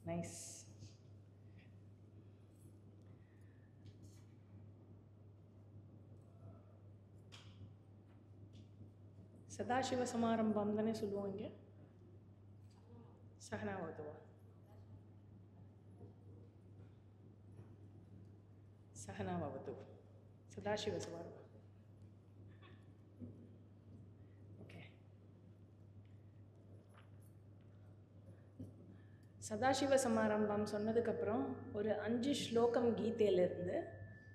Nice. Sadashiva சமாரம்பம் தானே சொல்லுவோம் இங்கே. சகனாவதுவா சகனாவது சதாசிவ சமாரம்பம். ஓகே. சதாசிவ சமாரம்பம் சொன்னதுக்கப்புறம் ஒரு 5 ஸ்லோகம் கீதையிலேருந்து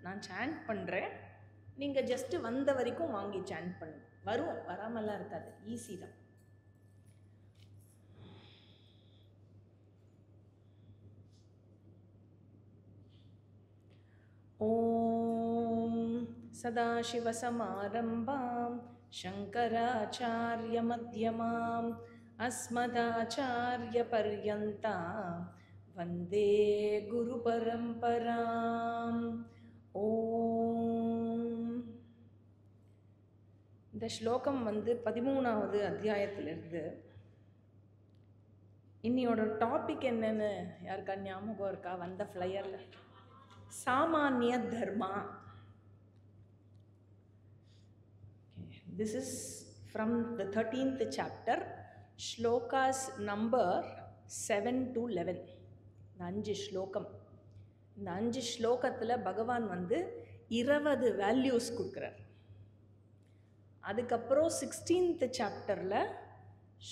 நான் சாண்ட் பண்ணுறேன். நீங்கள் ஜஸ்ட்டு வந்த வரைக்கும் வாங்கி சாண்ட் பண்ணுங்க. வரும், வராமலாம் இருக்காது, ஈஸி தான். ஓம் சதாசிவசமாரம்பாம் சங்கராச்சார்யமத்யமாம் அஸ்மதாச்சார்யபர்யந்தாம் வந்தே குருபரம்பராம். ஓம். இந்த ஸ்லோகம் 13வது அத்தியாயத்திலிருந்து. இன்னியோட டாபிக் என்னன்னு யாருக்கா ஞாபகம் இருக்கா? வந்த ஃப்ளையரில் சாமானிய தர்மா. This is from the 13th chapter, shlokas number 7 to 11. இந்த 5 ஸ்லோகம். இந்த 5 ஸ்லோகத்தில் பகவான் 20 வேல்யூஸ் கொடுக்குறார். அதுக்கப்புறம் 16th சாப்டரில்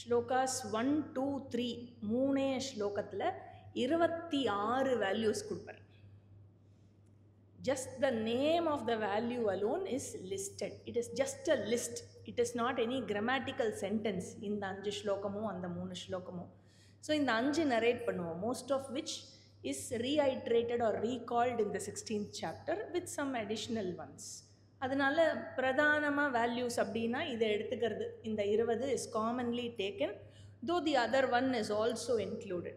ஸ்லோகாஸ் 1, 2, 3 மூணே ஸ்லோகத்தில் 26 வேல்யூஸ் கொடுப்பார். Just the name of the value alone is listed. It is just a list. It is not any grammatical sentence. இந்த 5 ஸ்லோகமும் அந்த 3 ஸ்லோகமும். ஸோ இந்த 5 நரேட் பண்ணுவோம், most of which is reiterated or recalled in the 16th chapter with some additional ones. அதனால பிரதானமாக values அப்படின்னா இதை எடுத்துக்கிறது. இந்த 20 is commonly taken, though the other one is also included.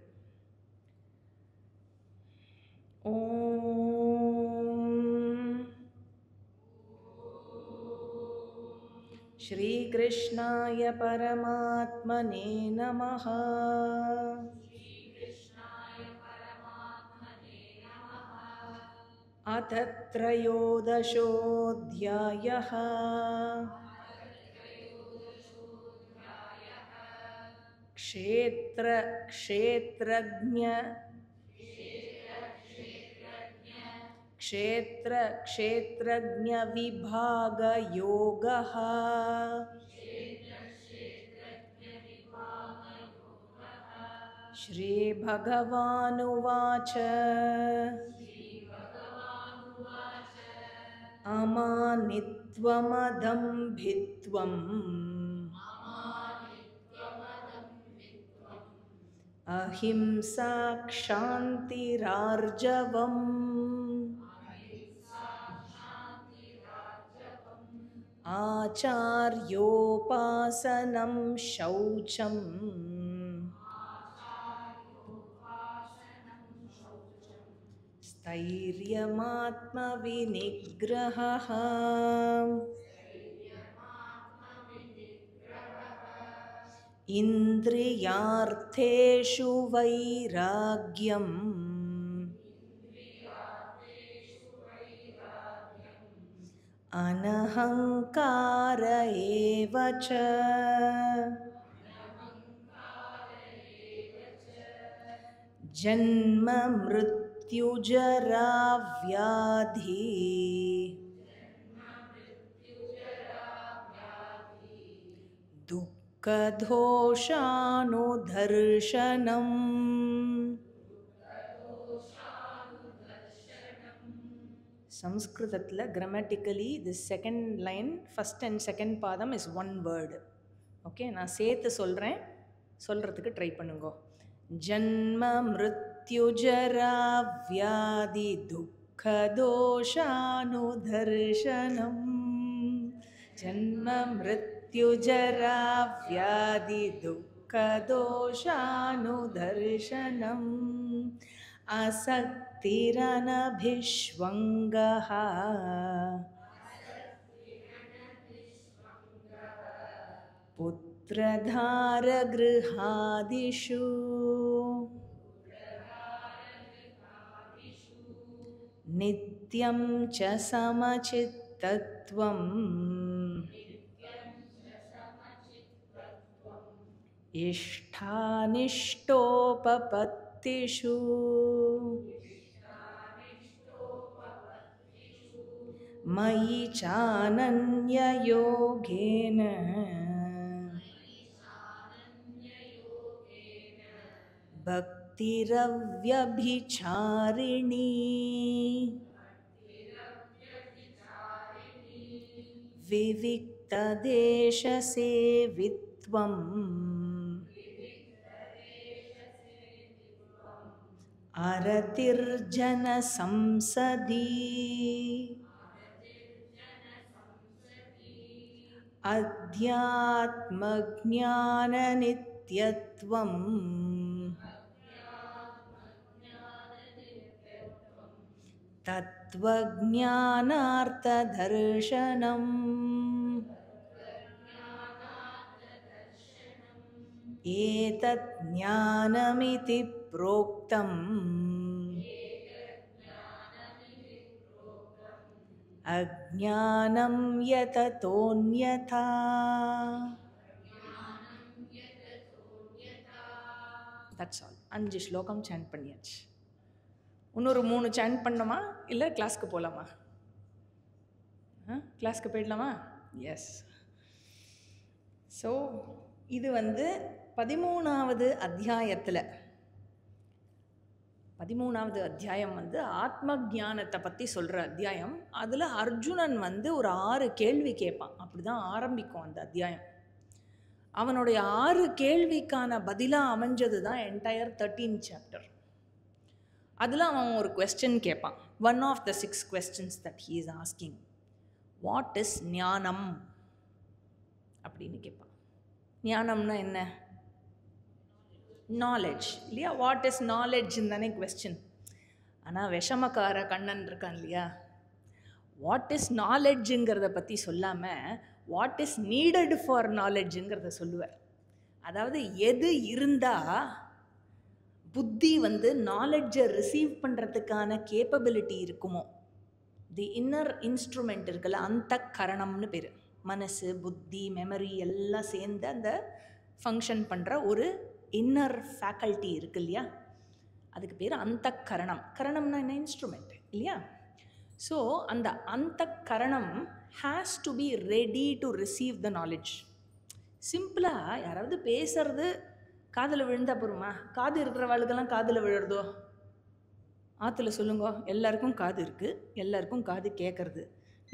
Shri कृष्णाय परमात्मने नमः. अथ त्रयोदशोऽध्यायः. क्षेत्रज्ञविभागयोगः. श्रीभगवानुवाच अमानित्वमदम्भित्वम् अहिंसा क्षान्तिरार्जवम् आचार्योपासनं शौचम् स्थैर्यमात्मविनिग्रहः. इन्द्रियार्थेषु वैराग्यम् अनहङ्कार एव च. जन्म मृत्युजरा व्याधि दुःखदोषानुदर्शनम्. சம்ஸ்கிருதத்தில் grammatically this second line, first and second பாதம் is one word. ஓகே, நான் சேர்த்து சொல்கிறேன், சொல்கிறதுக்கு ட்ரை பண்ணுங்க. ஜன்ம மிருத்யுஜரா வியாதி துக்கதோஷானுதர்ஷனம். ஜன்ம மிருத்யுஜரா வியாதி துக்கதோஷானுதர்ஷனம். असक्तिरनभिष्वङ्गः पुत्रधारगृहादिषु. நித்யம் ச சமசித்தத்வம் இஷ்டானிஷ்டோபபத்திஷு மயி சானன்யயோகேன பக்திரவ்யபிசாரிணி விவிக்ததேசசேவித்வம் அரதிர்ஜன சம்சதி அத்யாத்மஜ்ஞானநித்யத்வம் தத்வஜ்ஞானார்த்ததர்ஷனம் ஏதத் ஞானமிதி ப்ரோக்தம் அஜ்ஞானம் யததோன்யதா. That's all. 5 ஸ்லோகம் சாண்ட் பண்ணியாச்சு. இன்னொரு 3 சாண்ட் பண்ணோமா இல்லை கிளாஸ்க்கு போகலாமா? கிளாஸ்க்கு போயிடலாமா? எஸ். ஸோ இது 13வது அத்தியாயத்தில் 13வது அத்தியாயம் ஆத்ம ஞானத்தை பற்றி சொல்கிற அத்தியாயம். அதில் அர்ஜுனன் ஒரு 6 கேள்வி கேட்பான். அப்படி தான் ஆரம்பிக்கும் அந்த அத்தியாயம். அவனுடைய 6 கேள்விக்கான பதிலாக அமைஞ்சது தான் என்டையர் 13th சாப்டர். அதில் அவன் ஒரு கொஸ்டின் கேட்பான். One of the 6 questions that he is asking, what is ஞானம் அப்படின்னு கேட்பான். ஞானம்னா என்ன? நாலேஜ் இல்லையா? வாட் இஸ் நாலேஜ்ன்னு தானே கொஸ்டின். ஆனால் விஷமக்கார கண்ணன் இருக்கான் இல்லையா, வாட் இஸ் நாலேஜுங்கிறத பற்றி சொல்லாமல் வாட் இஸ் நீடட் ஃபார் நாலேஜுங்கிறத சொல்லுவார். அதாவது எது இருந்தால் புத்தி நாலேஜை ரிசீவ் பண்ணுறதுக்கான கேப்பபிலிட்டி இருக்குமோ, தி இன்னர் இன்ஸ்ட்ருமெண்ட் இருக்குல்ல, அந்த கரணம்னு பேர். மனசு, புத்தி, மெமரி எல்லாம் சேர்ந்து அந்த ஃபங்க்ஷன் பண்ணுற ஒரு இன்னர் ஃபேக்கல்ட்டி இருக்கு இல்லையா, அதுக்கு பேர் அந்த கரணம். கரணம்னா என்ன? இன்ஸ்ட்ருமெண்ட் இல்லையா? ஸோ அந்த அந்த கரணம் has to be ready to receive the knowledge. சிம்பிளாக யாராவது பேசுறது காதில் விழுந்தா போருமா? காது இருக்கிறவாளுக்கெல்லாம் காதில் விழுறதோ? ஆற்றுல சொல்லுங்க, எல்லாருக்கும் காது இருக்குது, எல்லாருக்கும் காது கேட்குறது.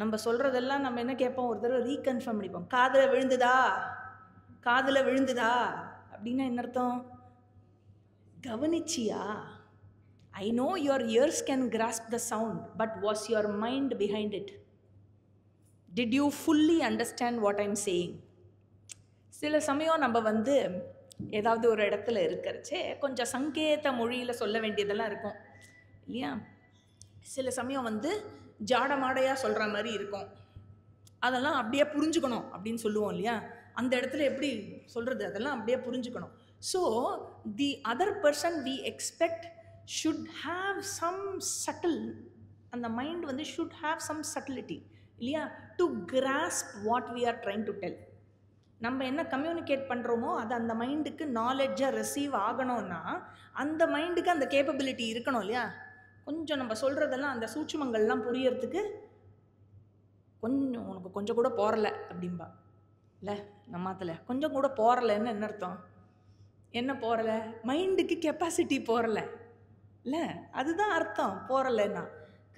நம்ம சொல்கிறதெல்லாம் நம்ம என்ன கேட்போம்? ஒரு தடவை ரீகன்ஃபார்ம் பண்ணிப்போம். காதில் விழுந்துதா, காதில் விழுந்துதா அப்படின்னா என்ன அர்த்தம்? கவனிச்சியா? I know your ears can grasp the sound, but was your mind behind it? Did you fully understand what I'm saying? சில சமயம் நம்ம ஏதாவது ஒரு இடத்துல இருக்கிறச்சே கொஞ்சம் சங்கேத மொழியில் சொல்ல வேண்டியதெல்லாம் இருக்கும் இல்லையா? சில சமயம் ஜாடமாடையாக சொல்கிற மாதிரி இருக்கும். அதெல்லாம் அப்படியே புரிஞ்சுக்கணும் அப்படின்னு சொல்லுவோம் இல்லையா? அந்த இடத்துல எப்படி சொல்கிறது, அதெல்லாம் அப்படியே புரிஞ்சுக்கணும். So the other person we expect should have some subtle, அந்த mind should have some subtlety இல்லையா, to grasp what we are trying to tell. நம்ம என்ன கம்யூனிகேட் பண்ணுறோமோ அது அந்த மைண்டுக்கு நாலேஜாக ரிசீவ் ஆகணும்னா அந்த மைண்டுக்கு அந்த கேப்பபிலிட்டி இருக்கணும் இல்லையா? கொஞ்சம் நம்ம சொல்கிறதெல்லாம் அந்த சூட்சுமங்கள்லாம் புரியறதுக்கு கொஞ்சம் உனக்கு கொஞ்சம் கூட போறலை அப்படின்பா இல்லை நம்மாத்தில். கொஞ்சம் கூட போறலைன்னு என்ன அர்த்தம்? என்ன போறலை? மைண்டுக்கு கெப்பாசிட்டி போறலை இல்லை, அதுதான் அர்த்தம் போறலைன்னா.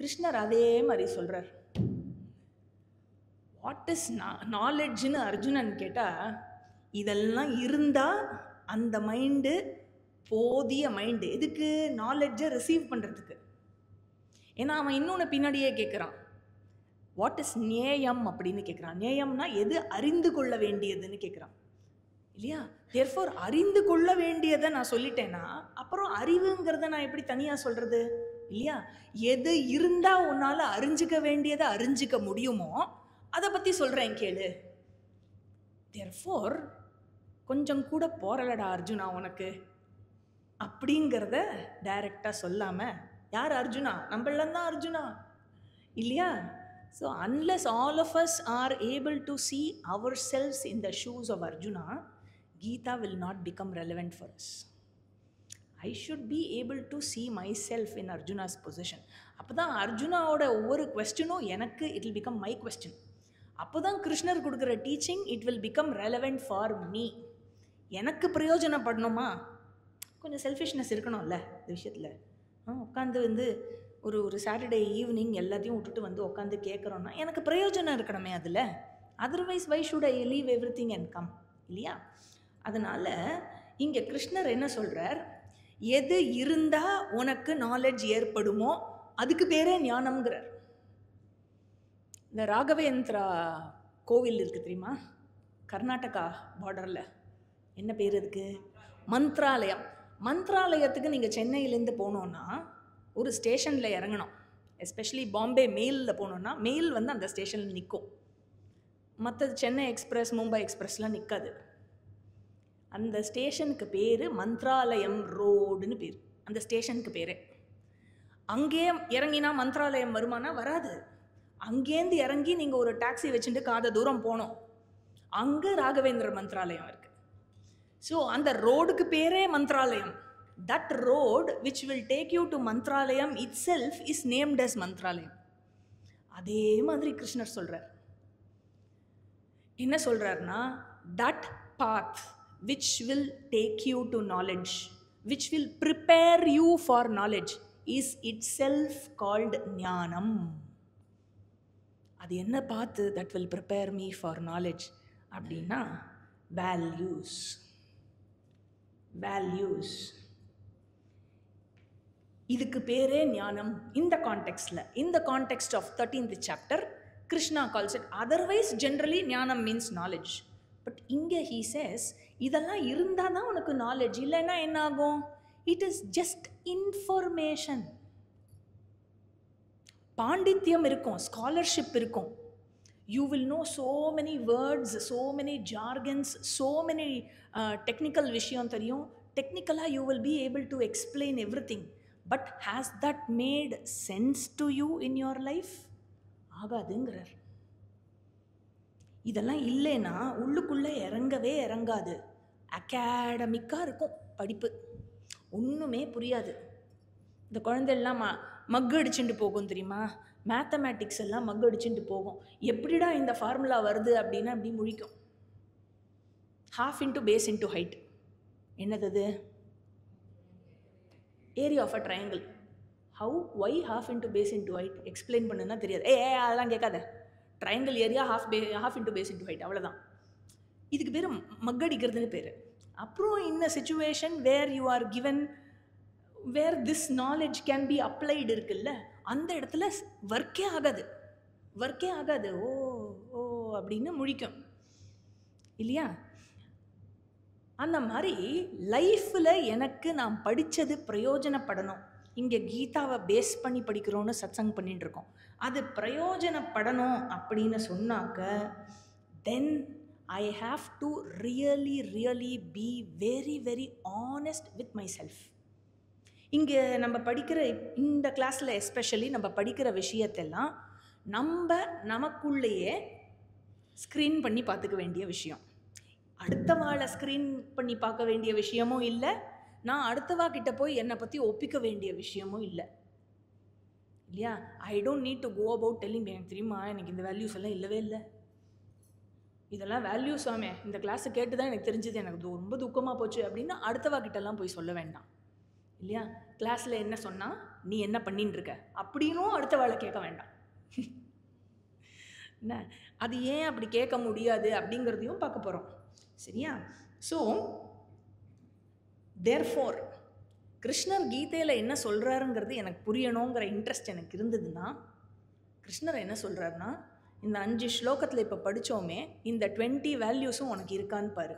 கிருஷ்ணர் அதே மாதிரி சொல்கிறார். வாட் இஸ் நாலேஜ்னு அர்ஜுனன் கேட்டால், இதெல்லாம் இருந்தால் அந்த மைண்டு போதிய மைண்டு எதுக்கு? நாலேஜை ரிசீவ் பண்ணுறதுக்கு. ஏன்னா அவன் இன்னொன்று பின்னாடியே கேட்குறான், வாட் இஸ் நேயம் அப்படின்னு கேட்குறான். நேயம்னா எது அறிந்து கொள்ள வேண்டியதுன்னு கேட்குறான் இல்லையா? தேர்ஃபோர் அறிந்து கொள்ள வேண்டியதை நான் சொல்லிட்டேன்னா அப்புறம் அறிவுங்கிறத நான் எப்படி தனியாக சொல்கிறது இல்லையா? எது இருந்தால் உன்னால் அறிஞ்சிக்க வேண்டியதை அறிஞ்சிக்க முடியுமோ அதை பற்றி சொல்கிறேன் கேளு. தேர்ஃபோர் கொஞ்சம் கூட போறலடா அர்ஜுனா உனக்கு அப்படிங்கிறத டைரெக்டாக சொல்லாமல் யார் அர்ஜுனா? நம்மளாம் தான் அர்ஜுனா இல்லையா? So unless all of us are able to see ourselves in the shoes of Arjuna, Gita will not become relevant for us. I should be able to see myself in Arjuna's position. அப்போ தான் அர்ஜுனாவோட ஒவ்வொரு கொஸ்டினும் எனக்கு it will become my question. அப்போ தான் கிருஷ்ணர் கொடுக்குற teaching it will become relevant for me. எனக்கு பிரயோஜனப்படணுமா? கொஞ்சம் செல்ஃபிஷ்னஸ் இருக்கணும்ல இந்த விஷயத்தில். உட்காந்து ஒரு சாட்டர்டே ஈவினிங் எல்லாத்தையும் விட்டுட்டு உட்காந்து கேட்குறோன்னா எனக்கு பிரயோஜனம் இருக்கணுமே அதில். Otherwise why should I leave every thing and come இல்லையா? அதனால் இங்கே கிருஷ்ணர் என்ன சொல்கிறார், எது இருந்தால் உனக்கு நாலேஜ் ஏற்படுமோ அதுக்கு பேரே ஞானம்ங்கிறார். இந்த ராகவேந்திரா கோவில் இருக்குது தெரியுமா? கர்நாடகா பார்டரில். என்ன பேர் இருக்கு? மந்த்ராலயம். மந்த்ராலயத்துக்கு நீங்கள் சென்னையிலேருந்து போனோன்னா ஒரு ஸ்டேஷனில் இறங்கணும். எஸ்பெஷலி பாம்பே மெயிலில் போனோன்னா மெயில் அந்த ஸ்டேஷனில் நிற்கும். மற்றது சென்னை எக்ஸ்பிரஸ், மும்பை எக்ஸ்பிரஸ்லாம் நிற்காது. அந்த ஸ்டேஷனுக்கு பேர் மந்த்ராலயம் ரோடுன்னு பேர். அந்த ஸ்டேஷனுக்கு பேர். அங்கேயே இறங்கினா மந்த்ராலயம் வருமானா? வராது. அங்கேருந்து இறங்கி நீங்கள் ஒரு டாக்ஸி வச்சுட்டு காத தூரம் போனோம், அங்கே ராகவேந்திர மந்த்ராலயம் இருக்குது. ஸோ அந்த ரோடுக்கு பேரே Mantralayam. That road which will take you to Mantralayam itself is named as Mantralayam. அதே மாதிரி கிருஷ்ணர் சொல்கிறார். என்ன சொல்கிறார்னா, that path which will take you to knowledge, which will prepare you for knowledge, is itself called ஞானம். அது என்ன பாத்து that will prepare me for knowledge அப்படின்னா values. values இதுக்கு பேரே ஞானம். இந்த கான்டெக்ஸ்ட்ல, in the context of 13th chapter, Krishna calls it. Otherwise generally ஞானம் means knowledge. பட் இங்கே he says இதெல்லாம் இருந்தால் தான் உனக்கு நாலேஜ், இல்லைன்னா என்ன ஆகும்? It is just information. பாண்டித்யம் இருக்கும், ஸ்காலர்ஷிப் இருக்கும். You will know so many words, so many jargons, so many technical விஷயம் தெரியும். டெக்னிக்கலாக you will be able to explain every thing. But has that made sense to you in your life? ஆகாதுங்கிறார். இதெல்லாம் இல்லைன்னா உள்ளுக்குள்ளே இறங்கவே இறங்காது. அகாடமிக்காக இருக்கும் படிப்பு, ஒன்றுமே புரியாது. இந்த குழந்தையெல்லாம் மக்கு அடிச்சுட்டு போகும் தெரியுமா? மேத்தமேட்டிக்ஸ் எல்லாம் மக்கு அடிச்சுட்டு போகும். எப்படிடா இந்த ஃபார்முலா வருது அப்படின்னா அப்படி முழிக்கும். half into base into height. என்னது? Area of a triangle. How, why half into base into height explain பண்ணுன்னா தெரியாது. அதெல்லாம் கேட்காத. Triangle area half into base into height, அவ்வளோதான். இதுக்கு பேர் மக்கடிக்கிறதுன்னு பேர். அப்புறம் in a situation where you are given, where this knowledge can be applied இருக்குல்ல, அந்த இடத்துல ஒர்க்கே ஆகாது. ஓ ஓ அப்படின்னு முழிக்கும் இல்லையா? அந்த மாதிரி லைஃப்பில் எனக்கு நான் படித்தது பிரயோஜனப்படணும். இங்கே கீதாவை பேஸ் பண்ணி படிக்கிறோன்னு சத்சங் பண்ணிட்டு இருக்கோம். அது பிரயோஜனப்படணும் அப்படின்னு சொன்னாக்க தென் I have to really be very honest with myself. இங்கே நம்ம படிக்கிற இந்த கிளாஸில் எஸ்பெஷலி நம்ம படிக்கிற விஷயத்தெல்லாம் நமக்குள்ளேயே ஸ்க்ரீன் பண்ணி பார்த்துக்க வேண்டிய விஷயம். அடுத்தவாளை ஸ்க்ரீன் பண்ணி பார்க்க வேண்டிய விஷயமும் இல்லை, நான் அடுத்தவா கிட்ட போய் என்னை பற்றி ஒப்பிக்க வேண்டிய விஷயமும் இல்லை இல்லையா? I don't need to go about telling எனக்கு தெரியுமா எனக்கு இந்த வேல்யூஸ் எல்லாம் இல்லவே இல்லை, இதெல்லாம் வேல்யூஸ் ஆமே இந்த கிளாஸை கேட்டு தான் எனக்கு தெரிஞ்சது, எனக்கு ரொம்ப துக்கமாக போச்சு அப்படின்னு அடுத்தவா கிட்டலாம் போய் சொல்ல வேண்டாம் இல்லையா? கிளாஸில் என்ன சொன்னால் நீ என்ன பண்ணின்னு இருக்க அப்படின்னும் அடுத்தவாளை கேட்க வேண்டாம். என்ன அது ஏன் அப்படி கேட்க முடியாது அப்படிங்கிறதையும் பார்க்க போகிறோம் சரியா? ஸோ தேர்ஃபோர் கிருஷ்ணர் கீதையில் என்ன சொல்கிறாருங்கிறது எனக்கு புரியணுங்கிற இன்ட்ரெஸ்ட் எனக்கு இருந்ததுன்னா, கிருஷ்ணர் என்ன சொல்கிறாருன்னா, இந்த 5 ஸ்லோகத்தில் இப்போ படித்தோமே இந்த 20 வேல்யூஸும் உனக்கு இருக்கான்னு பாரு.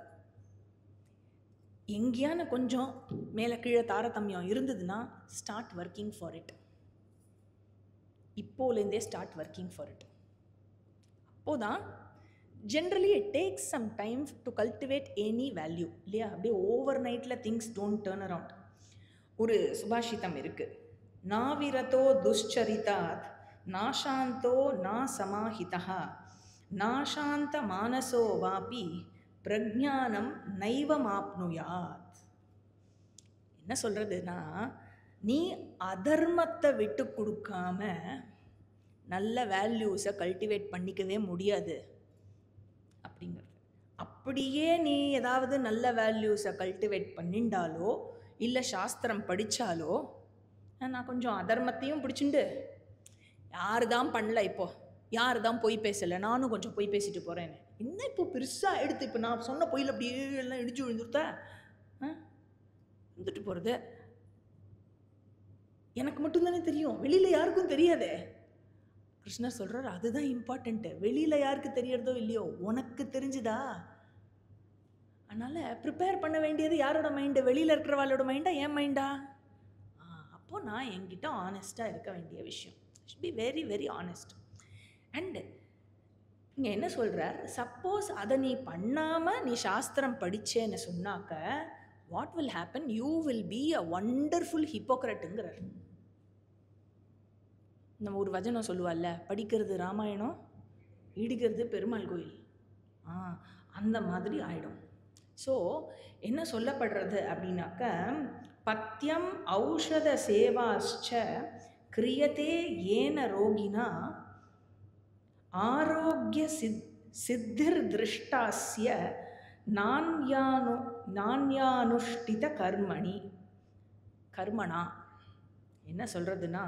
எங்கேயான கொஞ்சம் மேலே கீழே தாரதமியம் இருந்ததுன்னா ஸ்டார்ட் ஒர்க்கிங் ஃபார் இட். இப்போலேருந்தே ஸ்டார்ட் ஒர்க்கிங் ஃபார் இட். அப்போதான் generally it takes some time to cultivate any value இல்லையா? அப்படியே ஓவர் நைட்டில் திங்ஸ் டோன்ட் டேர்ன் அரவுண்ட். ஒரு சுபாஷிதம் இருக்குது, நாவிரதோ துஷ்சரிதாத் நாசாந்தோ நா சமாஹிதா நாசாந்த மானசோ வாபி பிரஜானம் நைவமாப்னுயாத். என்ன சொல்கிறதுனா, நீ அதர்மத்தை விட்டு கொடுக்காம நல்ல வேல்யூஸை கல்டிவேட் பண்ணிக்கவே முடியாது அப்படிங்கிறது. அப்படியே நீ ஏதாவது நல்ல வேல்யூஸை கல்டிவேட் பண்ணிண்டாலோ இல்லை சாஸ்திரம் படித்தாலோ, நான் கொஞ்சம் அதர்மத்தையும் பிடிச்சிண்டு யாரு தான் பண்ணல, இப்போ யாரு தான் பொய் பேசலை, நானும் கொஞ்சம் பொய் பேசிட்டு போகிறேன்னு என்ன இப்போ பெருசாக எடுத்து இப்போ நான் சொன்ன பொய்யில் அப்படியே எல்லாம் இடிச்சு விழுந்துருத்தா வந்துட்டு போகிறது. எனக்கு மட்டும்தானே தெரியும், வெளியில் யாருக்கும் தெரியாதே. கிருஷ்ணர் சொல்கிறார் அதுதான் இம்பார்ட்டண்ட்டு. வெளியில் யாருக்கு தெரியறதோ இல்லையோ, உனக்கு தெரிஞ்சுதா? அதனால் ப்ரிப்பேர் பண்ண வேண்டியது யாரோட மைண்டு? வெளியில் இருக்கிறவாளோட மைண்டா, என் மைண்டா? அப்போது நான் என்கிட்ட ஆனஸ்ட்டாக இருக்க வேண்டிய விஷயம். Should be very very honest. And இங்கே என்ன சொல்கிறார், சப்போஸ் அதை நீ பண்ணாமல் நீ சாஸ்திரம் படித்தேன்னு சொன்னாக்க what will happen? You will be a wonderful ஹிப்போக்ரட்டுங்கிறார். நம்ம ஒரு வசனம் சொல்லுவாள்ல, படிக்கிறது ராமாயணம், இடிக்கிறது பெருமாள் கோயில், அந்த மாதிரி ஆயிடும். ஸோ என்ன சொல்லப்படுறது அப்படின்னாக்க, பத்தியம் ஔஷத சேவாச்ச கிரியதே ஏன ரோகினா ஆரோக்கிய சித்திர் திருஷ்டாஸ்ய நான்யானுஷ்டித கர்மணா. என்ன சொல்கிறதுனா,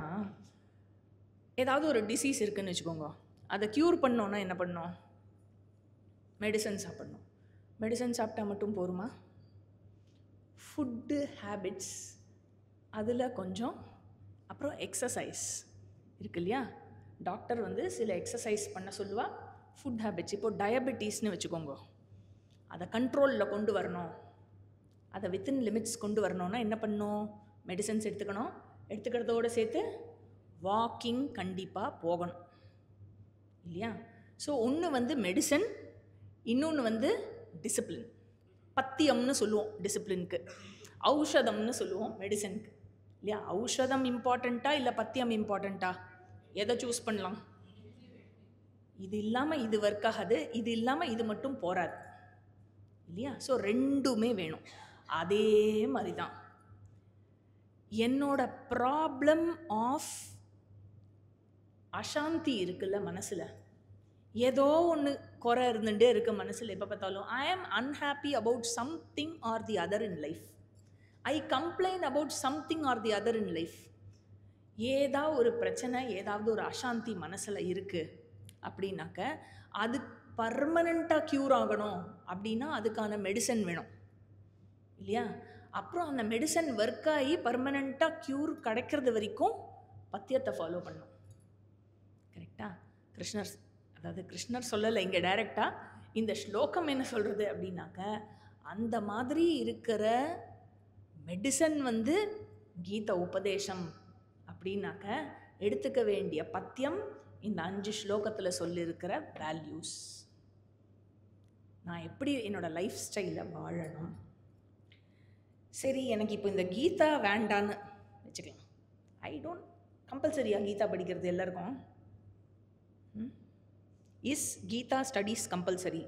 ஏதாவது ஒரு டிசீஸ் இருக்குதுன்னு வச்சுக்கோங்க, அதை க்யூர் பண்ணோன்னா என்ன பண்ணோம்? மெடிசன் சாப்பிட்ணும். மெடிசன் சாப்பிட்டா மட்டும் போருமா? ஃபுட்டு ஹேபிட்ஸ் அதில் கொஞ்சம், அப்புறம் எக்ஸசைஸ் இருக்கு இல்லையா, டாக்டர் வந்து சில எக்ஸசைஸ் பண்ண சொல்லுவாள். ஃபுட் ஹேபிட்ஸ், இப்போது டயபெட்டிஸ்னு வச்சுக்கோங்க, அதை கண்ட்ரோலில் கொண்டு வரணும், அதை வித்தின் லிமிட்ஸ் கொண்டு வரணும்னா என்ன பண்ணணும்? மெடிசன்ஸ் எடுத்துக்கணும். எடுத்துக்கிறதோடு சேர்த்து வாக்கிங் கண்டிப்பாக போகணும் இல்லையா? ஸோ ஒன்று வந்து மெடிசன், இன்னொன்று வந்து டிசிப்ளின். பத்தியம்னு சொல்லுவோம் டிசிப்ளினுக்கு, ஔஷதம்னு சொல்லுவோம் மெடிசனுக்கு இல்லையா? ஔஷதம் இம்பார்ட்டண்ட்டா இல்லை பத்தியம் இம்பார்ட்டண்ட்டா? எதை சூஸ் பண்ணலாம்? இது இல்லாமல் இது ஒர்க் ஆகாது, இது இல்லாமல் இது மட்டும் போகாது இல்லையா? ஸோ ரெண்டுமே வேணும். அதே மாதிரி தான் என்னோட ப்ராப்ளம் ஆஃப் அசாந்தி இருக்குல்ல மனசில், ஏதோ ஒன்று குறை இருந்துகிட்டே இருக்குது மனசில். எப்போ பார்த்தாலும் ஐ ஆம் unhappy about something R the other in life, I complain about something R the other in life. ஏதாவது ஒரு பிரச்சனை, ஏதாவது ஒரு அசாந்தி மனசில் இருக்குது அப்படின்னாக்க அது பர்மனெண்ட்டாக க்யூர் ஆகணும் அப்படின்னா அதுக்கான மெடிசன் வேணும் இல்லையா? அப்புறம் அந்த மெடிசன் ஒர்க் ஆகி பர்மனெண்ட்டாக க்யூர் கிடைக்கிறது வரைக்கும் பத்தியத்தை ஃபாலோ பண்ணும். கரெக்டாக? கிருஷ்ணர் சொல்லலை இங்கே டைரெக்டாக. இந்த ஸ்லோகம் என்ன சொல்கிறது அப்படின்னாக்க, அந்த மாதிரி இருக்கிற மெடிசன் வந்து கீதா உபதேசம் அப்படின்னாக்க எடுத்துக்க வேண்டிய பத்தியம் இந்த 5 ஸ்லோகத்தில் சொல்லியிருக்கிற வேல்யூஸ். நான் எப்படி என்னோடய லைஃப் ஸ்டைலை வாழணும். சரி, எனக்கு இப்போ இந்த கீதா வேண்டான்னு வச்சுக்கலாம். ஐ டோன்ட் கம்பல்சரியாக கீதா படிக்கிறது எல்லாருக்கும். இஸ் கீதா ஸ்டடீஸ் கம்பல்சரி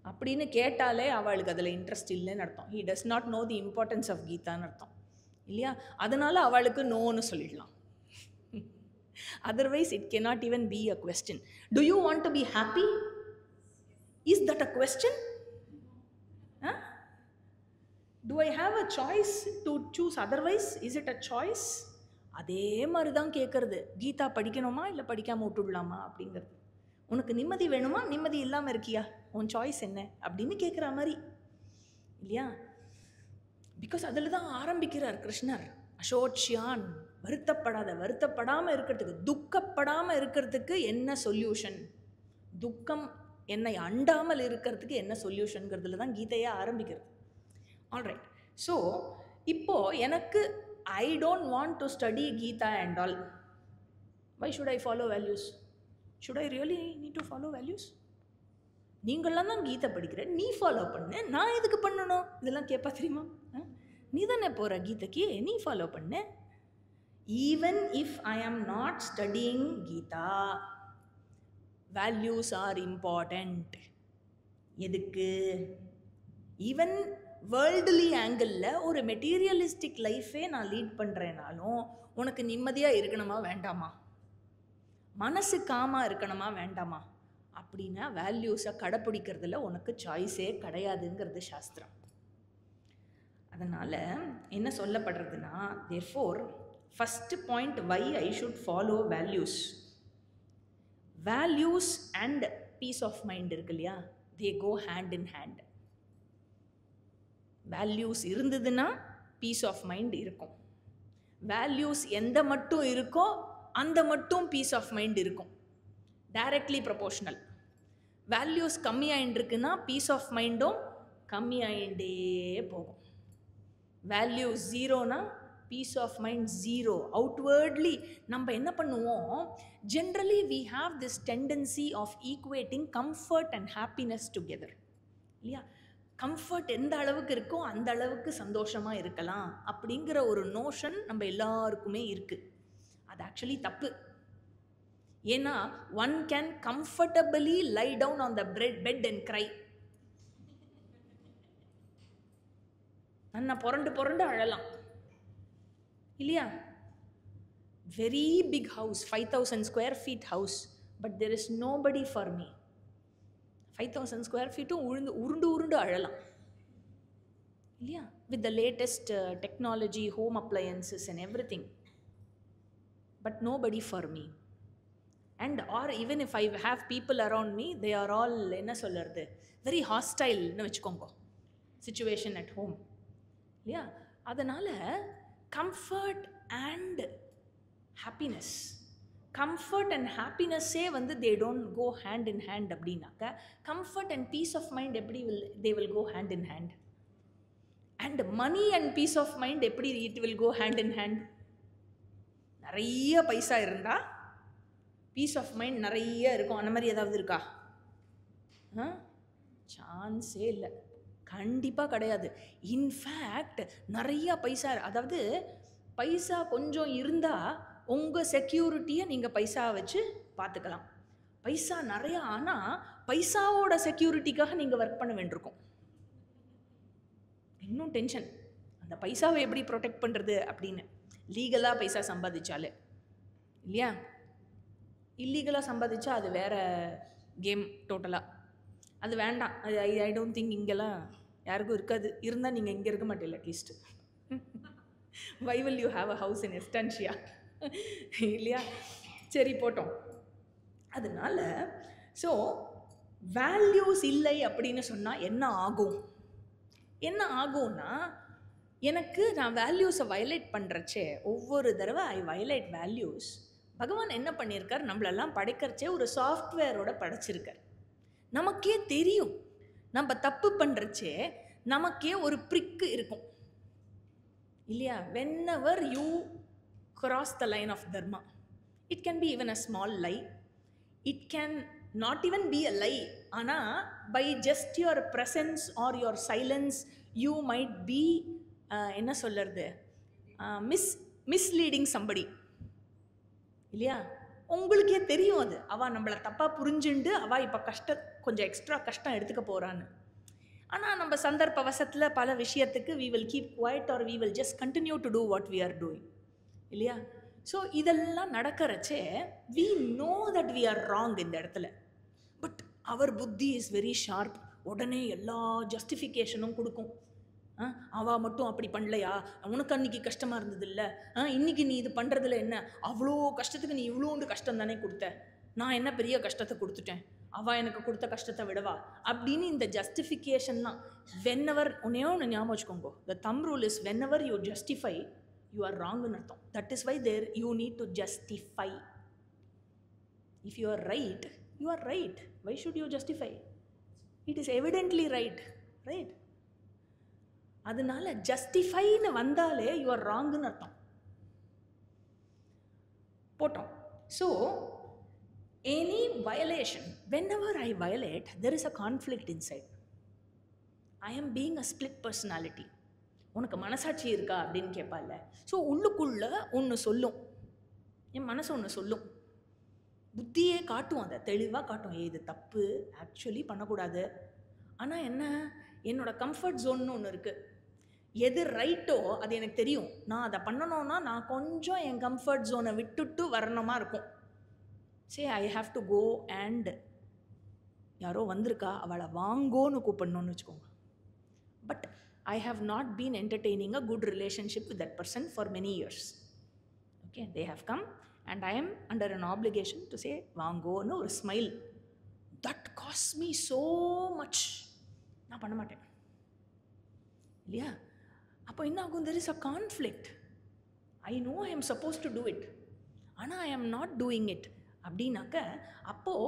அப்படின்னு கேட்டாலே அவளுக்கு அதில் இன்ட்ரெஸ்ட் இல்லைன்னு அர்த்தம். He does not know the importance of கீதான்னு அர்த்தம் இல்லையா? அதனால் அவளுக்கு நோன்னு சொல்லிடலாம். Otherwise, it cannot even be a question. Do you want to be happy? Is that a question? Huh? Do I have a choice to choose otherwise? Is it a choice? அதே மாதிரி தான் கேட்குறது, கீதா படிக்கணுமா இல்லை படிக்காமல் விட்டுடலாமா அப்படிங்கிறது. உனக்கு நிம்மதி வேணுமா, நிம்மதி இல்லாமல் இருக்கியா, உன் சாய்ஸ் என்ன அப்படின்னு கேட்குற மாதிரி இல்லையா? பிகாஸ் அதில் தான் ஆரம்பிக்கிறார் கிருஷ்ணர். அசோட்சியான், வருத்தப்படாமல் இருக்கிறதுக்கு, துக்கப்படாமல் இருக்கிறதுக்கு என்ன சொல்யூஷன், துக்கம் என்னை அண்டாமல் இருக்கிறதுக்கு என்ன சொல்யூஷனுங்கிறதுல தான் கீதையே ஆரம்பிக்கிறது. ஆல்ரைட். ஸோ இப்போது எனக்கு I don't want to study Gita and all. Why should I follow values? Should I really need to follow values? நீங்களாம் தான் கீதை படிக்கிற, நீ ஃபாலோ பண்ணு, நான் எதுக்கு பண்ணணும்? இதெல்லாம் கேட்பா தெரியுமா? நீ தானே போகிற கீதைக்கு, நீ ஃபாலோ பண்ணு. Even if I am not studying Gita, values are important. எதுக்கு? ஈவன் வேர்ல்டுலி ஆங்கிளில் ஒரு மெட்டீரியலிஸ்டிக் லைஃபே நான் லீட் பண்ணுறேனாலும் உனக்கு நிம்மதியாக இருக்கணுமா வேண்டாமா? மனசு காமாக இருக்கணுமா வேண்டாமா? அப்படின்னா வேல்யூஸை கடைப்பிடிக்கிறதுல உனக்கு சாய்ஸே கிடையாதுங்கிறது சாஸ்திரம். அதனால் என்ன சொல்லப்படுறதுன்னா, therefore first point, why I should follow values. Values and peace of mind இருக்கு இல்லையா, they go hand in hand. Values இருந்ததுன்னா பீஸ் ஆஃப் மைண்ட் இருக்கும். வேல்யூஸ் எந்த மட்டும் இருக்கோ அந்த மட்டும் பீஸ் ஆஃப் மைண்ட் இருக்கும். Directly proportional. வேல்யூஸ் கம்மியாயின்னு இருக்குன்னா பீஸ் ஆஃப் மைண்டும் கம்மியாயிண்டே போகும். வேல்யூ ஜீரோனா peace of mind zero. Outwardly நம்ம என்ன பண்ணுவோம், generally we have this tendency of equating comfort and happiness together இல்லையா? கம்ஃபர்ட் எந்த அளவுக்கு இருக்கோ அந்த அளவுக்கு சந்தோஷமாக இருக்கலாம் அப்படிங்கிற ஒரு நோஷன் நம்ம எல்லாருக்குமே இருக்குது. அது ஆக்சுவலி தப்பு. ஏன்னா one can comfortably lie down on the bed and cry. நான் புரண்டு புரண்டு அழலாம் இல்லையா? Very big house, 5000 square feet house, but there is nobody for me. 5000 square feet-ம் உருண்டு உருண்டு அழலாம் இல்லையா? With the latest technology, home appliances and every thing, but nobody for me. And or even if I have people around me, they are all என்ன சொல்கிறது, very ஹாஸ்டைல்னு வச்சுக்கோங்க situation at home இல்லையா? அதனால் comfort and happiness, comfort and ஹாப்பினஸ்ஸே they don't go hand in hand. அப்படின்னாக்க comfort and peace of mind எப்படி they will go hand in hand? And money and peace of mind எப்படி it will go hand in hand? நிறைய பைசா இருந்தால் piece of mind நிறைய இருக்கும். அந்த மாதிரி ஏதாவது இருக்கா? சான்ஸே இல்லை, கண்டிப்பாக கிடையாது. இன்ஃபேக்ட் நிறையா பைசா, அதாவது பைசா கொஞ்சம் இருந்தால் உங்கள் செக்யூரிட்டியை நீங்கள் பைசா வச்சு பார்த்துக்கலாம். பைசா நிறையா ஆனால் பைசாவோட செக்யூரிட்டிக்காக நீங்கள் ஒர்க் பண்ண வேண்டியிருக்கும். இன்னும் டென்ஷன், அந்த பைசாவை எப்படி ப்ரொடெக்ட் பண்ணுறது அப்படின்னு. லீகலாக பைசா சம்பாதிச்சாலே இல்லையா? இல்லீகலாக சம்பாதிச்சா அது வேறு கேம் டோட்டலாக. அது வேண்டாம். அது ஐ டோன்ட் திங்க் இங்கெல்லாம் யாருக்கும் இருக்காது. இருந்தால் நீங்கள் இங்கே இருக்க மாட்டேன் at least. Why will you have a house in Estancia இல்லையா? சரி போட்டோம். அதனால் ஸோ வேல்யூஸ் இல்லை அப்படின்னு சொன்னால் என்ன ஆகும்? என்ன ஆகும்னா, எனக்கு நான் வேல்யூஸை வயலேட் பண்ணுறச்சே, ஒவ்வொரு தடவை ஐ வயலேட் வேல்யூஸ், பகவான் என்ன பண்ணியிருக்கார், நம்மளெல்லாம் படைக்கிறச்சே ஒரு சாஃப்ட்வேரோட படைச்சிருக்கார். நமக்கே தெரியும் நம்ம தப்பு பண்ணுறச்சே நமக்கே ஒரு ப்ரிக்கு இருக்கும் இல்லையா? whenever you cross the line of dharma, it can be even a small lie, it can not even be a lie, ஆனால் by just your presence or your silence you might be என்ன சொல்கிறது, misleading somebody இல்லையா? உங்களுக்கே தெரியும் அது, அவள் நம்மளை தப்பாக புரிஞ்சுண்டு அவள் இப்போ கொஞ்சம் எக்ஸ்ட்ரா கஷ்டம் எடுத்துக்க போகிறான்னு. ஆனால் நம்ம சந்தர்ப்ப வசத்தில் பல விஷயத்துக்கு we will keep quiet or we will just continue to do what we are doing இல்லையா? ஸோ இதெல்லாம் நடக்கிறச்சே we know that we are wrong இந்த இடத்துல, பட் our புத்தி இஸ் வெரி ஷார்ப். உடனே எல்லா ஜஸ்டிஃபிகேஷனும் கொடுக்கும். அவள் மட்டும் அப்படி பண்ணலையா, உனக்கு அன்றைக்கி கஷ்டமாக இருந்தது இல்லை, இன்றைக்கி நீ இது பண்ணுறதுல என்ன, அவ்வளோ கஷ்டத்துக்கு நீ இவ்வளோண்டு கஷ்டம் தானே கொடுத்த, நான் என்ன பெரிய கஷ்டத்தை கொடுத்துட்டேன், அவள் எனக்கு கொடுத்த கஷ்டத்தை விடவா அப்படின்னு இந்த ஜஸ்டிஃபிகேஷன்லாம் வென்னவர் ஒன்று ஞாபகம் வச்சுக்கோங்க. The thumb rule is whenever you justify you are ராங்குன்னு அர்த்தம். That is why there you need to justify. If you are right, you are right. Why should you justify? It is evidently right, right? அதனால ஜஸ்டிஃபைன்னு வந்தாலே you are ராங்குன்னு அர்த்தம். போட்டோம். So any violation, whenever I violate, there is a conflict inside. I am being a split personality. உனக்கு மனசாட்சி இருக்கா அப்படின்னு கேட்பாள்ல. ஸோ உள்ளுக்குள்ளே ஒன்று சொல்லும், என் மனசு ஒன்று சொல்லும், புத்தியே காட்டும், அதை தெளிவாக காட்டும், இது தப்பு, ஆக்சுவலி பண்ணக்கூடாது. ஆனால் என்ன, என்னோட கம்ஃபர்ட் ஜோன்னு ஒன்று இருக்குது. எது ரைட்டோ அது எனக்கு தெரியும். நான் அதை பண்ணணும்னா நான் கொஞ்சம் என் கம்ஃபர்ட் ஜோனை விட்டுட்டு வரணுமா இருக்கும். சரி, I have to go and யாரோ வந்திருக்கா அவளை வாங்கோன்னு கூப்பிடணும்னு வச்சுக்கோங்க. But I have not been entertaining a good relationship with that person for many years. Okay, they have come and I am under an obligation to say வாங்கோன்னு ஒரு smile. That cost me so much. நான் பண்ண மாட்டேன் இல்லையா? அப்போ என்ன ஆகும், there is a conflict. I know I am suppose to do it, ஆனால் I am not doing it அப்படின்னாக்க அப்போது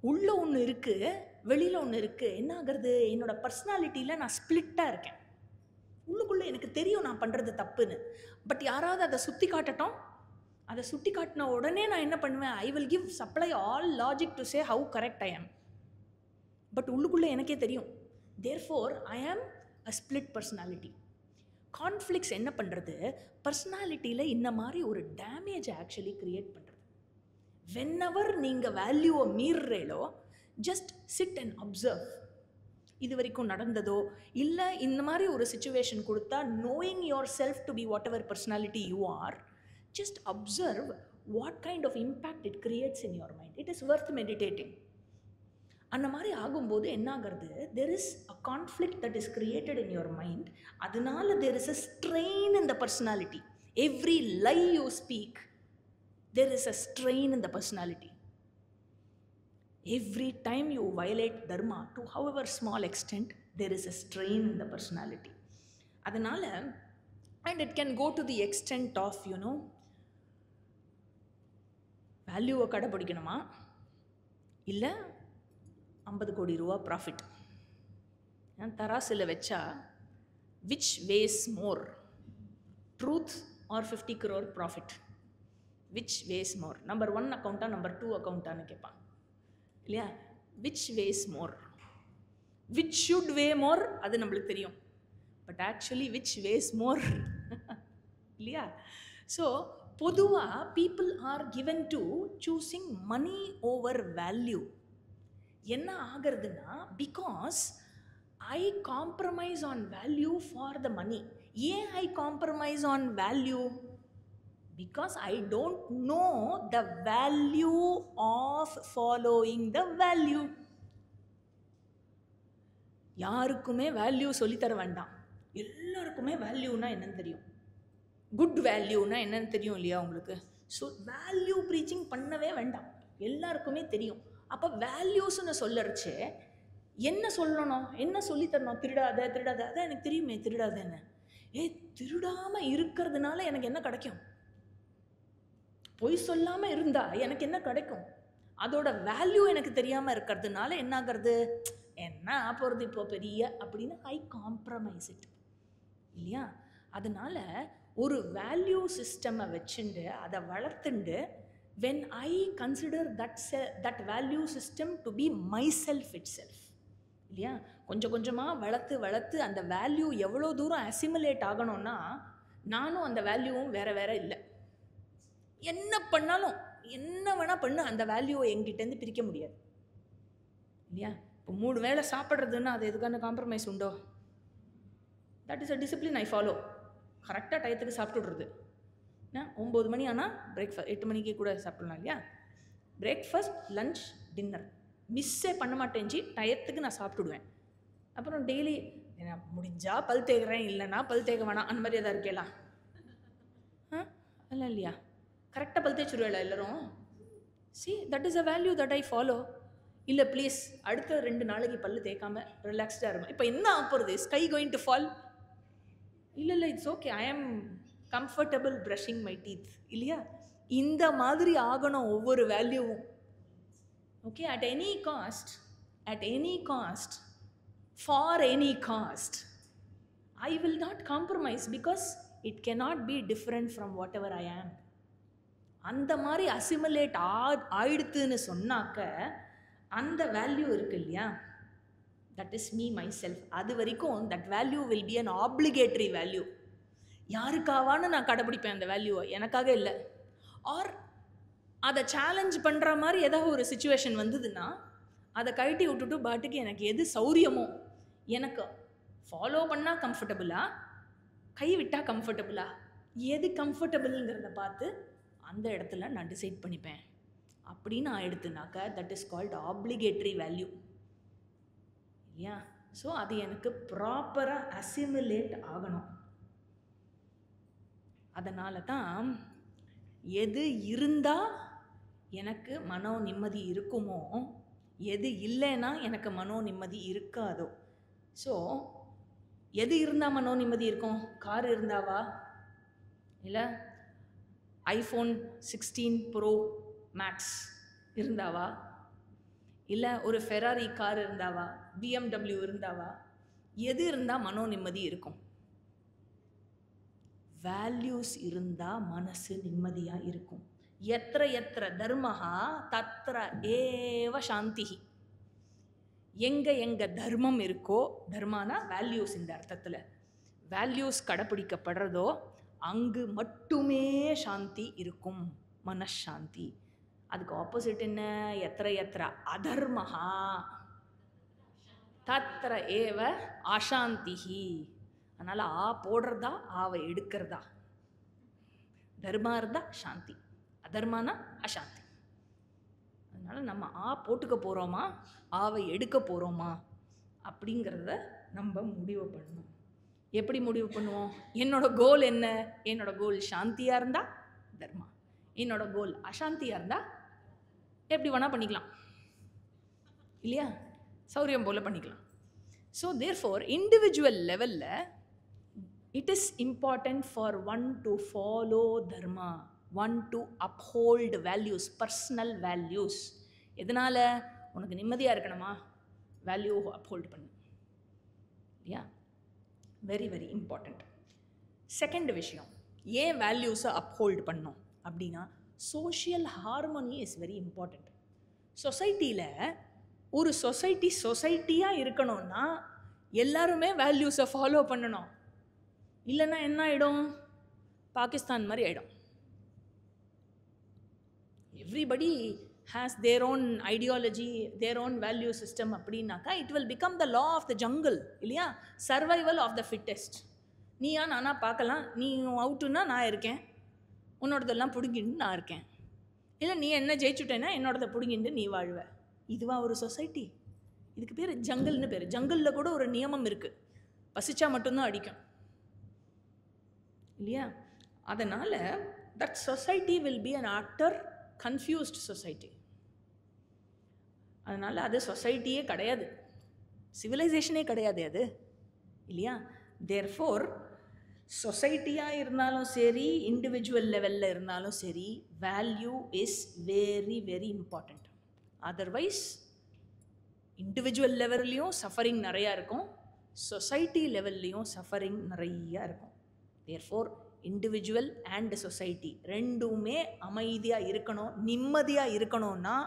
உள்ளே ஒன்று இருக்குது, வெளியில் ஒன்று இருக்குது. என்ன ஆகிறது, என்னோடய பர்சனாலிட்டியில் நான் ஸ்ப்ளிட்டாக இருக்கேன். உள்ளுக்குள்ளே எனக்கு தெரியும் நான் பண்ணுறது தப்புன்னு, பட் யாராவது அதை சுற்றி காட்டட்டும், அதை சுட்டி காட்டின உடனே நான் என்ன பண்ணுவேன், I will give supply all logic to say how correct I ஆம். பட் உள்ளுக்குள்ளே எனக்கே தெரியும், தேர்ஃபோர் ஐ ஆம் அ ஸ்பிளிட் பர்சனாலிட்டி. கான்ஃப்ளிக்ஸ் என்ன பண்ணுறது, பர்சனாலிட்டியில் இந்த மாதிரி ஒரு டேமேஜை ஆக்சுவலி க்ரியேட் பண்ணுறது. வென்னவர் நீங்கள் வேல்யூவை மீறுறீங்களோ, ஜஸ்ட் சிட் அண்ட் அப்சர்வ். இது வரைக்கும் நடந்ததோ இல்லை இந்த மாதிரி ஒரு சிச்சுவேஷன் கொடுத்தா, knowing yourself to be whatever personality you are, just observe what kind of impact it creates in your mind. It is worth meditating. அந்த மாதிரி ஆகும்போது என்ன ஆகிறது, there is a conflict that is created in your mind. அதனால there is a strain in the personality. Every lie you speak, there is a strain in the personality. Every time you violate dharma to however small extent, there is a strain in the personality. அதனால, and it can go to the extent of, you know, வேல்யூவை கடைப்பிடிக்கணுமா இல்லை 50 கோடி ரூபா profit தராசில் வச்சா which weighs more, truth or 50 crore profit, which weighs more? Number 1 அக்கௌண்ட்டா number 2 அக்கௌண்ட்டான்னு கேட்பான் இல்லையா? Which weighs more, which should weigh more, அது நம்மளுக்கு தெரியும், but actually which weighs more இல்லையா? ஸோ பொதுவாக people are given to choosing money over value. என்ன ஆகிறதுனா, because I compromise on value for the money. ஏன் I compromise on value? Because I don't know the value of following the value. யாருக்குமே value சொல்லித்தர வேண்டாம், எல்லாருக்குமே வேல்யூனா என்னன்னு தெரியும், good வேல்யூனா என்னன்னு தெரியும் இல்லையா உங்களுக்கு? ஸோ வேல்யூ ப்ரீச்சிங் பண்ணவே வேண்டாம், எல்லாருக்குமே தெரியும். அப்போ வேல்யூஸ்ன்னு சொல்லறச்சு என்ன சொல்லணும், என்ன சொல்லித்தரணும்? திருடாத திருடாத, அதான் எனக்கு தெரியுமே திருடாதன்னு. திருடாமல் இருக்கிறதுனால எனக்கு என்ன கிடைக்கும்? பொய் சொல்லாமல் இருந்தால் எனக்கு என்ன கிடைக்கும்? அதோட வேல்யூ எனக்கு தெரியாமல் இருக்கிறதுனால என்ன ஆகிறது, என்ன போகிறது இப்போ பெரிய அப்படின்னு ஐ காம்ப்ரமைஸ் இட் இல்லையா? அதனால் ஒரு வேல்யூ சிஸ்டமை வச்சுண்டு அதை வளர்த்துண்டு, when I consider that value system to be myself itself இல்லையா, கொஞ்சம் கொஞ்சமாக வளர்த்து அந்த வேல்யூ எவ்வளோ தூரம் அசிமுலேட் ஆகணும்னா, நானும் அந்த வேல்யூவும் வேறு வேறு இல்லை. என்ன பண்ணாலும் என்ன வேணால் பண்ணு, அந்த வேல்யூவை எங்கிட்டேருந்து பிரிக்க முடியாது இல்லையா? இப்போ 3 வேளை சாப்பிட்றதுன்னா அது எதுக்கான காம்ப்ரமைஸ் உண்டோ? That is a discipline I follow. கரெக்டாக டயத்துக்கு சாப்பிட்டுடுறது. 9 மணி ஆனால் பிரேக்ஃபாஸ்ட், 8 மணிக்கு கூட சாப்பிட்லாம் இல்லையா? பிரேக்ஃபாஸ்ட், லஞ்ச், டின்னர் மிஸ்ஸே பண்ண மாட்டேஞ்சி டயத்துக்கு நான் சாப்பிட்டுடுவேன். அப்புறம் டெய்லி முடிஞ்சால் பல் தேய்க்கிறேன், இல்லைன்னா பல் தேய்க்க வேணாம், அந்த மாதிரி எதாவது இருக்கலாம் இல்லை இல்லையா? கரெக்டாக பல் தேய்ச்சிடுவேல எல்லோரும். C, that is a value that I follow. இல்லை ப்ளீஸ் அடுத்த 2 நாளைக்கு பல் தேய்க்காமல் ரிலாக்ஸ்டாக இருக்கும். இப்போ என்ன ஆக போகிறது? Sky going to fall? இல்லை, இட்ஸ் ஓகே, ஐ ஆம் கம்ஃபர்டபுள் ப்ரஷிங் மை டீத் இல்லையா? இந்த மாதிரி ஆகணும் ஒவ்வொரு வேல்யூவும். Okay, at any cost, for any cost, I will not compromise because it cannot be different from whatever I am. அந்த மாதிரி அசிமுலேட் ஆயிடுத்துன்னு சொன்னாக்க அந்த வேல்யூ இருக்கு இல்லையா, that is me myself. அது வரைக்கும் that value will be an obligatory value. யாருக்காவான்னு நான் கடைப்பிடிப்பேன் அந்த வேல்யூவை, எனக்காக இல்லை. ஆர் அதை சேலஞ்ச் பண்ணுற மாதிரி ஏதாவது ஒரு சுச்சுவேஷன் வந்ததுன்னா அதை கழட்டி விட்டுட்டு பாட்டுக்கு எனக்கு எது சௌரியமோ, எனக்கு ஃபாலோ பண்ணால் கம்ஃபர்டபுளா, கை விட்டால் கம்ஃபர்டபுளா, எது கம்ஃபர்டபுளுங்கிறத பார்த்து அந்த இடத்துல நான் டிசைட் பண்ணிப்பேன் அப்படின்னு நான் எடுத்துனாக்கா that is called obligatory value இல்லையா? ஸோ அது எனக்கு ப்ராப்பராக அசிமுலேட் ஆகணும். அதனால தான் எது இருந்தால் எனக்கு மனோ நிம்மதி இருக்குமோ, எது இல்லைன்னா எனக்கு மனோ நிம்மதி இருக்காதோ. ஸோ எது இருந்தால் மனோ நிம்மதி இருக்கும்? கார் இருந்தாவா, இல்லை ஐஃபோன் 16 ப்ரோ மேக்ஸ் இருந்தாவா, இல்லை ஒரு ஃபெராரி கார் இருந்தாவா, BMW இருந்தாவா? எது இருந்தால் மனோ நிம்மதி இருக்கும்? வேல்யூஸ் இருந்தால் மனசு நிம்மதியாக இருக்கும். எத்திர எத்திர தர்மஹா தத்திர ஏவ சாந்திஹி. எங்கே தர்மம் இருக்கோ, தர்மானா வேல்யூஸ், இந்த அர்த்தத்தில் வேல்யூஸ் கடைப்பிடிக்கப்படுறதோ அங்கு மட்டுமே சாந்தி இருக்கும், மனசாந்தி. அதுக்கு ஆப்போசிட் என்ன? எத்திர எத்திர அதர்மஹா தத்திர ஏவ அசாந்திஹி. அதனால் ஆ போடுறதா ஆவை எடுக்கிறதா. தர்மா இருந்தால் சாந்தி, அதர்மானா அசாந்தி. அதனால் நம்ம ஆ போட்டுக்க போகிறோமா, ஆவை எடுக்க போகிறோமா அப்படிங்கிறத நம்ம முடிவு பண்ணணும். எப்படி முடிவு பண்ணுவோம்? என்னோட கோல் என்ன? என்னோட கோல் சாந்தியாக இருந்தால் தர்மா, என்னோட கோல் அசாந்தியாக இருந்தால் எப்படி வேணால் பண்ணிக்கலாம் இல்லையா? சௌரியம் போல் பண்ணிக்கலாம். ஸோ தேர்ஃபோர் இண்டிவிஜுவல் லெவலில் it is important for one to follow dharma, one to uphold values, personal values. எதனால்? உனக்கு நிம்மதியாக இருக்கணுமா, வேல்யூ அப்ஹோல்ட் பண்ணு இல்லையா? Very very important. செகண்ட் விஷயம், ஏன் வேல்யூஸை அப்ஹோல்ட் பண்ணோம் அப்படின்னா social harmony is very important. சொசைட்டியில் ஒரு சொசைட்டியாக இருக்கணும்னா எல்லாருமே வேல்யூஸை ஃபாலோ பண்ணணும். இல்லைன்னா என்ன ஆகிடும்? பாகிஸ்தான் மாதிரி ஆகிடும். Everybody has their own ideology, their own value system அப்படின்னாக்கா it will become the law of the jungle இல்லையா? Survival of the fittest. நீயா நானா பார்க்கலாம், நீ அவுட்டுன்னா நான் இருக்கேன், உன்னோடதெல்லாம் பிடுங்கிட்டு நான் இருக்கேன், இல்லை நீ என்ன ஜெயிச்சுட்டேன்னா என்னோடதை பிடுங்கிட்டு நீ வாழ்வ. இதுவா ஒரு சொசைட்டி? இதுக்கு பேர் ஜங்கிள்னு பேர். ஜங்கிளில் கூட ஒரு நியமம் இருக்குது, பசிச்சா மட்டும்தான் அடிக்கும் இல்லையா? அதனால் that society will be an utter confused society. அதனால் அது சொசைட்டியே கிடையாது, சிவிலைசேஷனே கிடையாது அது இல்லையா? தேர்ஃபோர் சொசைட்டியாக இருந்தாலும் சரி, இண்டிவிஜுவல் லெவலில் இருந்தாலும் சரி, value is very very important. Otherwise individual லெவல்லையும் சஃபரிங் நிறையா இருக்கும், சொசைட்டி லெவல்லையும் சஃபரிங் நிறையா இருக்கும். தேர்ஃபோர் இண்டிவிஜுவல் அண்ட் சொசைட்டி ரெண்டுமே அமைதியாக இருக்கணும், நிம்மதியாக இருக்கணும்னா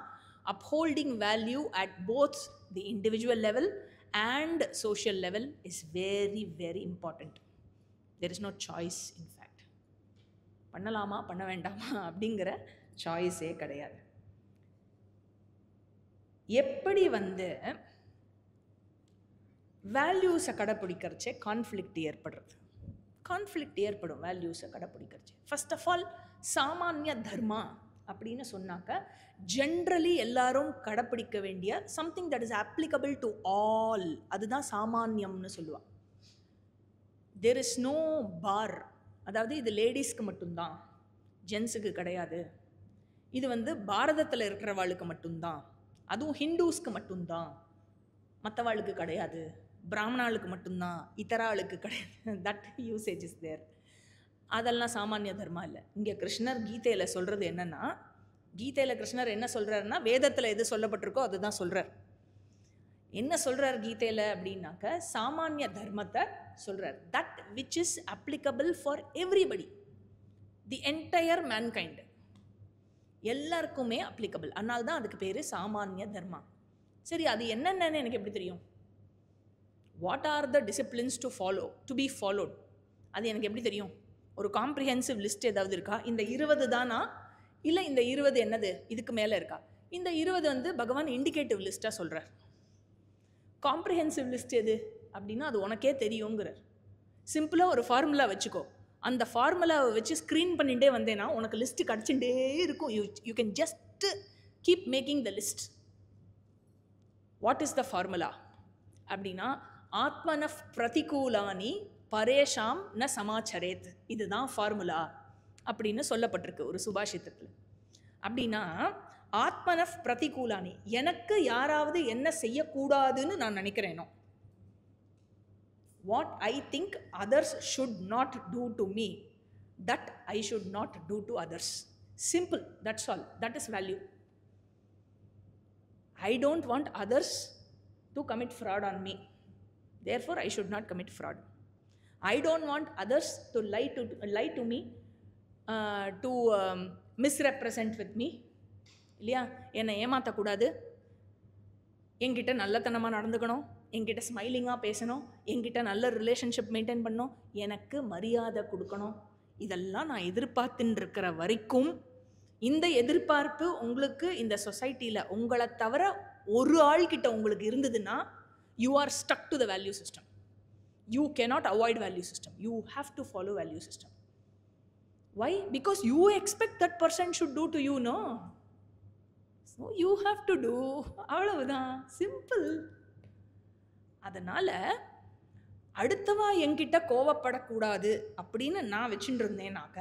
upholding value at both the individual level and social level is very very important. There is no choice in fact. பண்ணலாமா பண்ண வேண்டாமா அப்படிங்கிற சாய்ஸே கிடையாது. எப்படி வேல்யூஸை கடைப்பிடிக்கிறச்சே கான்ஃப்ளிக்ட் ஏற்படுறது? கான்ஃப்ளிக்ட் ஏற்படும் வேல்யூஸை கடைப்பிடிக்கிறச்சு. ஃபர்ஸ்ட் ஆஃப் ஆல் சாமானிய தர்மா அப்படின்னு சொன்னாக்க ஜென்ரலி எல்லாரும் கடைப்பிடிக்க வேண்டிய something that is applicable to all, அதுதான் சாமானியம்னு சொல்லுவாள். தேர் இஸ் நோ பார், அதாவது இது லேடிஸ்க்கு மட்டும்தான், ஜென்ஸுக்கு கிடையாது. இது பாரதத்தில் இருக்கிறவாளுக்கு மட்டும்தான், அதுவும் ஹிந்துஸ்க்கு மட்டும்தான், மற்றவாளுக்கு கிடையாது. பிராமணாளுக்கு மட்டும்தான், இதர ஆளுக்கு கிடையாது. That usage is there. அதெல்லாம் சாமானிய தர்மா இல்லை. இங்கே கிருஷ்ணர் கீதையில் சொல்கிறது என்னென்னா, கீதையில் கிருஷ்ணர் என்ன சொல்கிறாருன்னா வேதத்தில் எது சொல்லப்பட்டிருக்கோ அதுதான் சொல்கிறார். என்ன சொல்கிறார் கீதையில் அப்படின்னாக்க சாமானிய தர்மத்தை சொல்கிறார். That which is applicable for everybody, the entire mankind, எல்லாருக்குமே அப்ளிகபிள். அதனால தான் அதுக்கு பேர் சாமானிய தர்மா. சரி, அது என்னென்னு எனக்கு எப்படி தெரியும்? What are the disciplines to follow, to be followed? அது எனக்கு எப்படி தெரியும்? ஒரு காம்ப்ரிஹென்சிவ் லிஸ்ட் ஏதாவது இருக்கா? இந்த 20 தானா, இல்லை இந்த 20 என்னது இதுக்கு மேலே இருக்கா? இந்த 20 வந்து பகவான் இண்டிகேட்டிவ் லிஸ்ட்டாக சொல்கிறார். காம்ப்ரிஹென்சிவ் லிஸ்ட் எது அப்படின்னா அது உனக்கே தெரியுங்கிறார். சிம்பிளாக ஒரு ஃபார்முலா வச்சுக்கோ, அந்த ஃபார்முலாவை வச்சு ஸ்க்ரீன் பண்ணிகிட்டே வந்தேன்னா உனக்கு லிஸ்ட்டு கிடச்சிட்டே இருக்கும். You can just keep making the list. What is the formula அப்படின்னா ஆத்மனஃப் பிரதிகூலானி பரேஷாம் ந சமாச்சரேத். இதுதான் ஃபார்முலா அப்படின்னு சொல்லப்பட்டிருக்கு ஒரு சுபாஷிதத்தில். அப்படின்னா ஆத்மனஃப் பிரதிகூலானி, எனக்கு யாராவது என்ன செய்யக்கூடாதுன்னு நான் நினைக்கிறேனோ, what I think others should not do to me, that I should not do to others. Simple, that's all. That is value. I don't want others to commit fraud on me. Therefore, I should not commit fraud. I don't want others to lie to me, to misrepresent with me. இல்லையா? என்னை ஏமாற்றக்கூடாது, என்கிட்ட நல்லத்தனமாக நடந்துக்கணும், என்கிட்ட ஸ்மைலிங்காக பேசணும், என்கிட்ட நல்ல relationship maintain பண்ணணும், எனக்கு மரியாதை கொடுக்கணும். இதெல்லாம் நான் எதிர்பார்த்துன்னு இருக்கிற வரைக்கும், இந்த எதிர்பார்ப்பு உங்களுக்கு இந்த சொசைட்டியில் உங்களை தவிர ஒரு ஆள்கிட்ட உங்களுக்கு இருந்ததுன்னா, you are stuck to the value system. You cannot avoid value system. You have to follow value system. Why? Because you expect that person should do to you, no? So you have to do. அவ்வளவுதான், simple. அதனால் அடுத்தவா என்கிட்ட கோவப்படக்கூடாது அப்படின்னு நான் வச்சுட்டு இருந்தேனாக்க,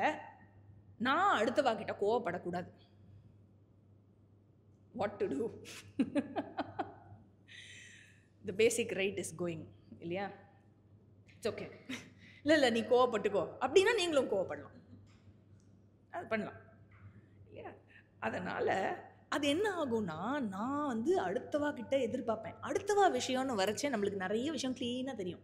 நான் அடுத்தவா கிட்ட கோவப்படக்கூடாது. What to do? The basic right is going, இல்லையா? It's okay. இல்லை நீ கோவப்பட்டுக்கோ அப்படின்னா நீங்களும் கோவப்படலாம், அது பண்ணலாம், இல்லையா? அதனால் அது என்ன ஆகும்னா, நான் வந்து அடுத்தவா கிட்ட எதிர்பார்ப்பேன். அடுத்தவா விஷயம்னு வரைச்சே நம்மளுக்கு நிறைய விஷயம் க்ளீனாக தெரியும்.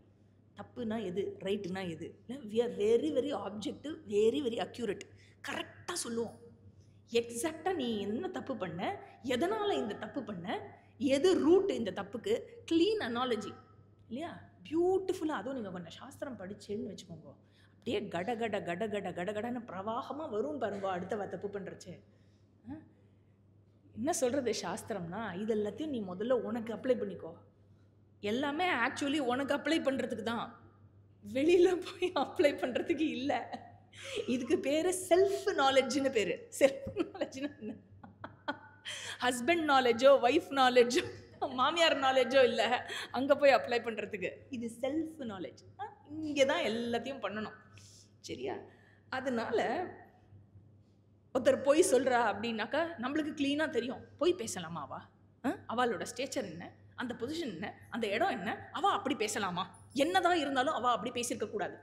தப்புனா எது, ரைட்டுனா எது. இல்லை, we are very very objective, very very accurate. கரெக்டாக சொல்லுவோம். எக்ஸாக்டாக நீ என்ன தப்பு பண்ண, எதனால் இந்த தப்பு பண்ண, எது ரூட் இந்த தப்புக்கு, க்ளீன் அனாலஜி, இல்லையா? பியூட்டிஃபுல்லாக. அதுவும் நீங்கள் கொஞ்சம் சாஸ்திரம் படிச்சேன்னு வச்சுக்கோங்க, அப்படியே கட கட கட கட கட கடன்னு பிரவாகமாக வரும் பாருங்க அடுத்தவா தப்பு பண்ணுறச்சு. என்ன சொல்கிறது சாஸ்திரம்னா, இது எல்லாத்தையும் நீ முதல்ல உனக்கு அப்ளை பண்ணிக்கோ. எல்லாமே ஆக்சுவலி உனக்கு அப்ளை பண்ணுறதுக்கு தான், வெளியில் போய் அப்ளை பண்ணுறதுக்கு இல்லை. இதுக்கு பேர் செல்ஃப் நாலேஜ்னு பேர். செல்ஃப் நாலேஜ்னு என்ன? ஹஸ்பண்ட் நாலேஜோ, ஒய்ஃப் நாலேஜோ, மாமியார் நாலேஜோ இல்லை அங்கே போய் அப்ளை பண்ணுறதுக்கு. இது செல்ஃப் நாலேஜ். இங்கே தான் எல்லாத்தையும் பண்ணணும், சரியா? அதனால ஒருத்தர் பொய் சொல்கிறா அப்படின்னாக்கா நம்மளுக்கு க்ளீனாக தெரியும். பொய் பேசலாமா அவா? அவளோட ஸ்டேச்சர் என்ன, அந்த பொசிஷன் என்ன, அந்த இடம் என்ன, அவள் அப்படி பேசலாமா? என்னதான் இருந்தாலும் அவள் அப்படி பேசியிருக்கக்கூடாது.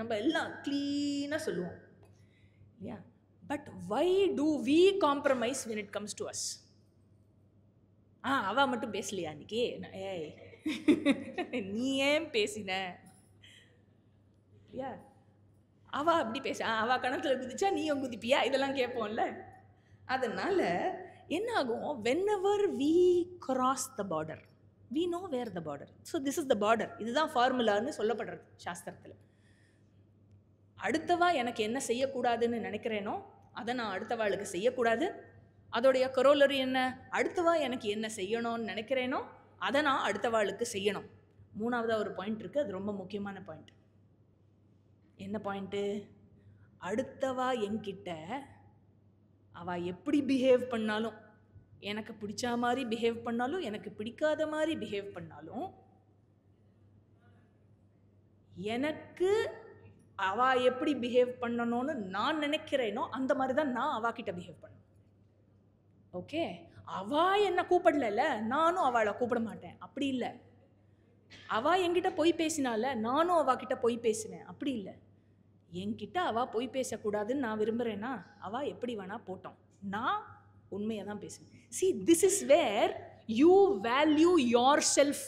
நம்ம எல்லாம் க்ளீனாக சொல்லுவோம், இல்லையா? But why do we compromise when it comes to us? அவள் மட்டும் பேசலையா அன்றைக்கி? ஏய் நீ ஏன் பேசின, இல்லையா? அவள் அப்படி பேச, அவள் கணத்தில் குதிச்சா நீயும் குதிப்பியா, இதெல்லாம் கேட்போம்ல. அதனால் என்ன ஆகும், whenever we cross the border, we know where the border. So this is the border. இதுதான் ஃபார்முலான்னு சொல்லப்படுறது சாஸ்திரத்தில். அடுத்தவா எனக்கு என்ன செய்யக்கூடாதுன்னு நினைக்கிறேனோ அதை நான் அடுத்தவாளுக்கு செய்யக்கூடாது. அதோடைய கரோலரி என்ன, அடுத்தவா எனக்கு என்ன செய்யணும்னு நினைக்கிறேனோ அதை நான் அடுத்தவாளுக்கு செய்யணும். மூணாவதாக ஒரு பாயிண்ட் இருக்குது, அது ரொம்ப முக்கியமான பாயிண்ட். என்ன பாயிண்ட்டு? அடுத்தவா என்கிட்ட அவள் எப்படி பிஹேவ் பண்ணாலும், எனக்கு பிடிச்ச மாதிரி பிஹேவ் பண்ணாலும், எனக்கு பிடிக்காத மாதிரி பிஹேவ் பண்ணாலும், எனக்கு அவள் எப்படி பிஹேவ் பண்ணணும்னு நான் நினைக்கிறேனோ அந்த மாதிரி தான் நான் அவகிட்ட பிஹேவ் பண்ணணும். ஓகே? அவள் என்னை கூப்பிடல, நானும் அவளை கூப்பிட மாட்டேன், அப்படி இல்லை. அவள் என்கிட்ட பொய் பேசினால நானும் அவகிட்ட பொய் பேசுவேன், அப்படி இல்லை. என்கிட்ட அவள் பொய் பேசக்கூடாதுன்னு நான் விரும்புகிறேன்னா அவள் எப்படி வேணால் போட்டோம், நான் உண்மையை தான் பேசுவேன். See, this is where you value yourself.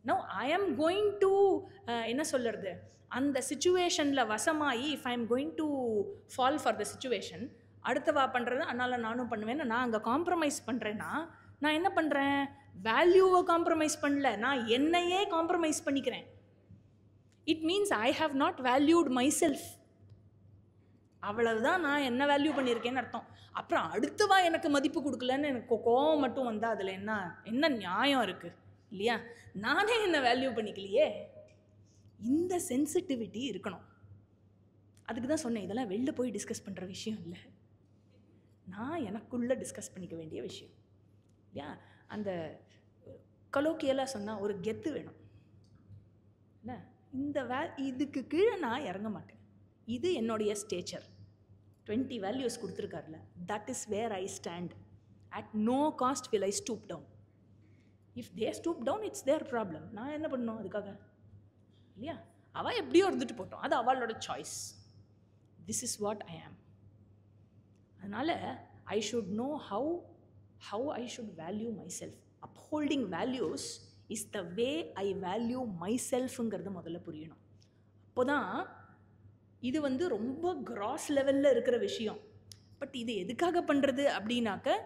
Now, I am going to என்ன சொல்கிறது, அந்த சிச்சுவேஷனில் வசமாகி if I am going to fall for the situation, அடுத்தவா பண்ணுறது அதனால் நானும் பண்ணுவேன்னு நான் அங்கே காம்ப்ரமைஸ் பண்ணுறேன்னா நான் என்ன பண்ணுறேன், வேல்யூவை காம்ப்ரமைஸ் பண்ணல, நான் என்னையே காம்ப்ரமைஸ் பண்ணிக்கிறேன். It means I have not valued my self. அவ்வளவுதான் நான் என்ன வேல்யூ பண்ணியிருக்கேன்னு அர்த்தம். அப்புறம் அடுத்தவா எனக்கு மதிப்பு கொடுக்கலன்னு எனக்கு கோவம் மட்டும் வந்தால் அதில் என்ன நியாயம் இருக்குது இல்லையா? நானே என்ன வேல்யூ பண்ணிக்கலையே. இந்த சென்சிட்டிவிட்டி இருக்கணும். அதுக்கு தான் சொன்னேன், இதெல்லாம் வெளில போய் டிஸ்கஸ் பண்ணுற விஷயம் இல்லை, நான் எனக்குள்ளே டிஸ்கஸ் பண்ணிக்க வேண்டிய விஷயம் இல்லையா? அந்த கலோக்கியலாக சொன்னால் ஒரு கெத்து வேணும் இல்லை? இதுக்கு கீழே நான் இறங்க மாட்டேன், இது என்னுடைய ஸ்டேச்சர். 20 வேல்யூஸ் கொடுத்துருக்காருல, that is where I stand. At no cost will I stoop down. If they stoop down it's their problem. நான் என்ன பண்ணணும் அதுக்காக இல்லையா? அவள் எப்படியோ இருந்துட்டு போட்டோம், அது அவளோட choice. This is what I am. அதனால் I should know how I should value myself. Upholding values is the way I value my செல்ஃப்ங்கிறது முதல்ல புரியணும். அப்போ தான் இது ரொம்ப கிராஸ் லெவலில் இருக்கிற விஷயம். பட் இது எதுக்காக பண்ணுறது அப்படின்னாக்க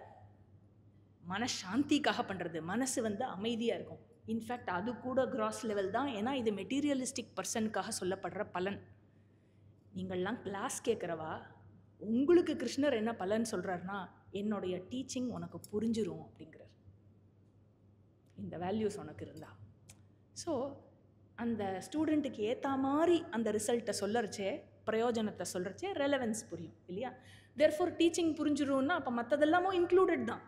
மனசாந்திக்காக பண்ணுறது. மனசு அமைதியாக இருக்கும். இன்ஃபேக்ட் அது கூட கிராஸ் லெவல் தான். ஏன்னா இது மெட்டீரியலிஸ்டிக் பர்சனுக்காக சொல்லப்படுற பலன். நீங்கள்லாம் கிளாஸ் கேட்குறவா, உங்களுக்கு கிருஷ்ணர் என்ன பலன் சொல்கிறாருன்னா, என்னுடைய டீச்சிங் உனக்கு புரிஞ்சிரும் அப்படிங்கிறார், இந்த வேல்யூஸ் உனக்கு இருந்தா. ஸோ அந்த ஸ்டூடெண்ட்டுக்கு ஏற்ற மாதிரி அந்த ரிசல்ட்டை சொல்லறச்சே, பிரயோஜனத்தை சொல்கிறச்சே ரெலவென்ஸ் புரியும் இல்லையா? தேர்ஃபோர் டீச்சிங் புரிஞ்சிரும்னா அப்போ மற்றதெல்லாமும் இன்க்ளூடட் தான்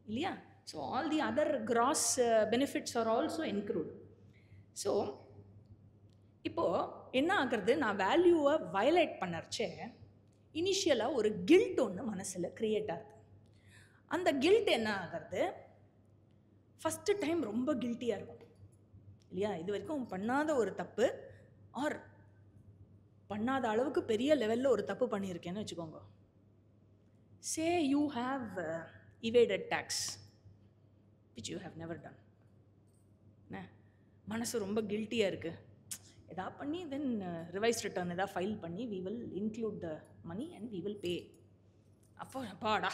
இல்லையா? So all the other cross benefits are also include. So இப்போது என்ன ஆகிறது, நான் வேல்யூவை வயலேட் பண்ணறச்சே இனிஷியலாக ஒரு கில்ட் ஒன்று மனசில் க்ரியேட் ஆகுது. அந்த கில்ட் என்ன ஆகிறது, ஃபஸ்ட்டு டைம் ரொம்ப கில்ட்டியாக இருக்கும் இல்லையா? இது வரைக்கும் பண்ணாத ஒரு தப்பு, ஆர் பண்ணாத அளவுக்கு பெரிய லெவலில் ஒரு தப்பு பண்ணியிருக்கேன்னு வச்சுக்கோங்க. Say you have evaded tax which you have never done. மனசு ரொம்ப கில்ட்டியாக இருக்குது, எதா பண்ணி தென் ரிவைஸ் ரிட்டர்ன் எதாவது ஃபைல் பண்ணி we will include the money and we will pay. அப்போ அப்பாடா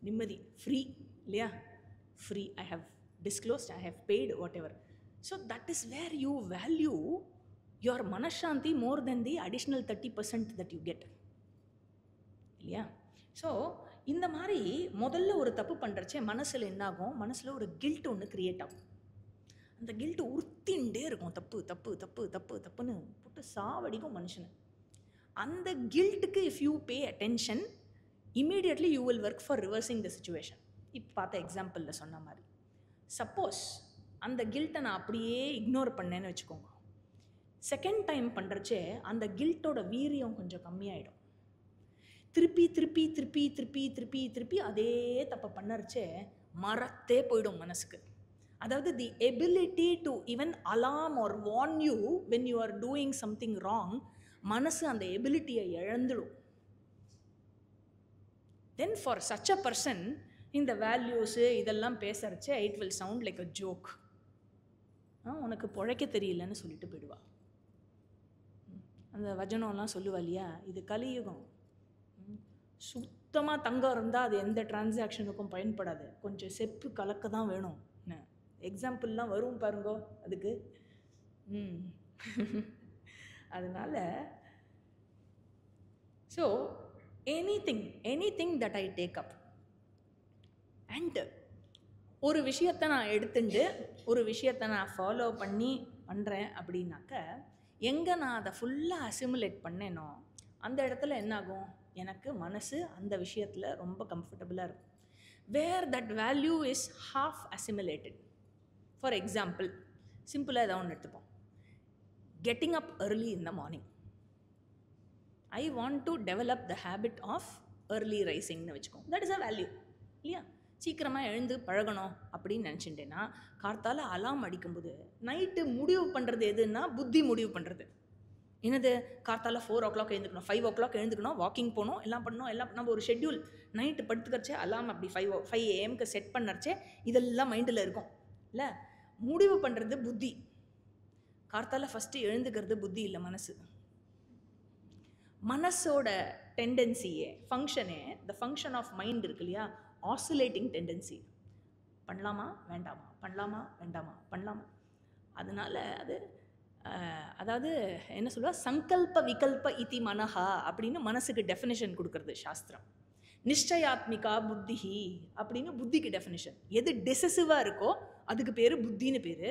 நிம்மதி, ஃப்ரீ இல்லையா? Free, I have disclosed, I have paid whatever. So that is where you value your manashanti more than the additional 30% that you get இல்லையா? So இந்த மாதிரி முதல்ல ஒரு தப்பு பண்ணுறச்சே மனசில் என்னாகும், மனசில் ஒரு கில்ட் ஒன்று க்ரியேட் ஆகும். அந்த கில்ட்டு உறுத்தின்ண்டே இருக்கும், தப்பு தப்பு தப்பு தப்பு தப்புன்னு போட்டு சாவடிக்கும் மனுஷனை. அந்த கில்ட்டுக்கு if you pay attention, immediately you will work for reversing the situation. இப்போ பார்த்த எக்ஸாம்பிளில் சொன்ன மாதிரி, சப்போஸ் அந்த கில்ட்டை நான் அப்படியே இக்னோர் பண்ணேன்னு வச்சுக்கோங்க, செகண்ட் டைம் பண்ணுறச்சே அந்த கில்ட்டோட வீரியம் கொஞ்சம் கம்மியாயிடும். திருப்பி திருப்பி திருப்பி திருப்பி திருப்பி திருப்பி அதே தப்பை பண்ணறச்சே மறத்தே போயிடும் மனசுக்கு. அதாவது the ability to even alarm or warn you when you are doing something wrong, மனசு அந்த எபிலிட்டியை இழந்துடும். Then for such a person இந்த வேல்யூஸு இதெல்லாம் பேசுறச்சே it will sound like a joke. உனக்கு பிழைக்க தெரியலன்னு சொல்லிட்டு போயிடுவா. அந்த வஜனம்லாம் சொல்லுவா இல்லையா, இது கலியுகம், சுத்தமாக தங்கம் இருந்தால் அது எந்த டிரான்சாக்ஷனுக்கும் பயன்படாது, கொஞ்சம் செப்பு கலக்க தான் வேணும். எக்ஸாம்பிள்லாம் வரும் பாருங்கோ அதுக்கு. அதனால் so anything that I take up and ஒரு விஷயத்தை நான் எடுத்துட்டு ஒரு விஷயத்தை நான் ஃபாலோ பண்ணி பண்ணுறேன் அப்படின்னாக்க, எங்கே நான் அதை ஃபுல்லாக அசிமுலேட் பண்ணேனோ அந்த இடத்துல என்னாகும், எனக்கு மனசு அந்த விஷயத்தில் ரொம்ப கம்ஃபர்டபுளாக இருக்கும். Where that value is half assimilated. For example, சிம்பிளாக ஏதாவது ஒன்று எடுத்துப்போம். Getting up early in the morning. I want to develop the habit of early rising னு வச்சுக்கோங்க. தட் இஸ் அ வேல்யூ இல்லையா? சீக்கிரமாக எழுந்து பழகணும் அப்படின்னு நினச்சிட்டேன்னா, கார்த்தால் அலாம் அடிக்கும்போது நைட்டு முடிவு பண்ணுறது எதுன்னா புத்தி முடிவு பண்ணுறது. என்னது, கார்த்தால் 4 o'clock எழுந்துக்கணும், 5 o'clock எழுந்துக்கணும், வாக்கிங் போகணும், எல்லாம் பண்ணணும், எல்லாம் நம்ம ஒரு ஷெட்யூல் நைட்டு படுத்துக்கிறச்சே அலாம் அப்படி 5 AM செட் பண்ணறச்சே இதெல்லாம் மைண்டில் இருக்கும் இல்லை? முடிவு பண்ணுறது புத்தி. கார்த்தால் ஃபஸ்ட்டு எழுந்துக்கிறது புத்தி இல்லை, மனசு. மனசோட டெண்டன்சியே ஃபங்க்ஷனே, த ஃபங்க்ஷன் ஆஃப் மைண்ட் இருக்கு இல்லையா, ஆசிலேட்டிங் டெண்டன்சி. பண்ணலாமா வேண்டாமா, பண்ணலாமா வேண்டாமா, பண்ணலாமா. அதனால் அது அதாவது என்ன சொல்லுவா, சங்கல்ப விகல்ப இதி மனஹா அப்படின்னு மனசுக்கு டெஃபினேஷன் கொடுக்கறது சாஸ்திரம். நிச்சயாத்மிகா புத்திஹி அப்படின்னு புத்திக்கு டெஃபினேஷன். எது டெசிசிவாக இருக்கோ அதுக்கு பேர் புத்தின்னு பேர்,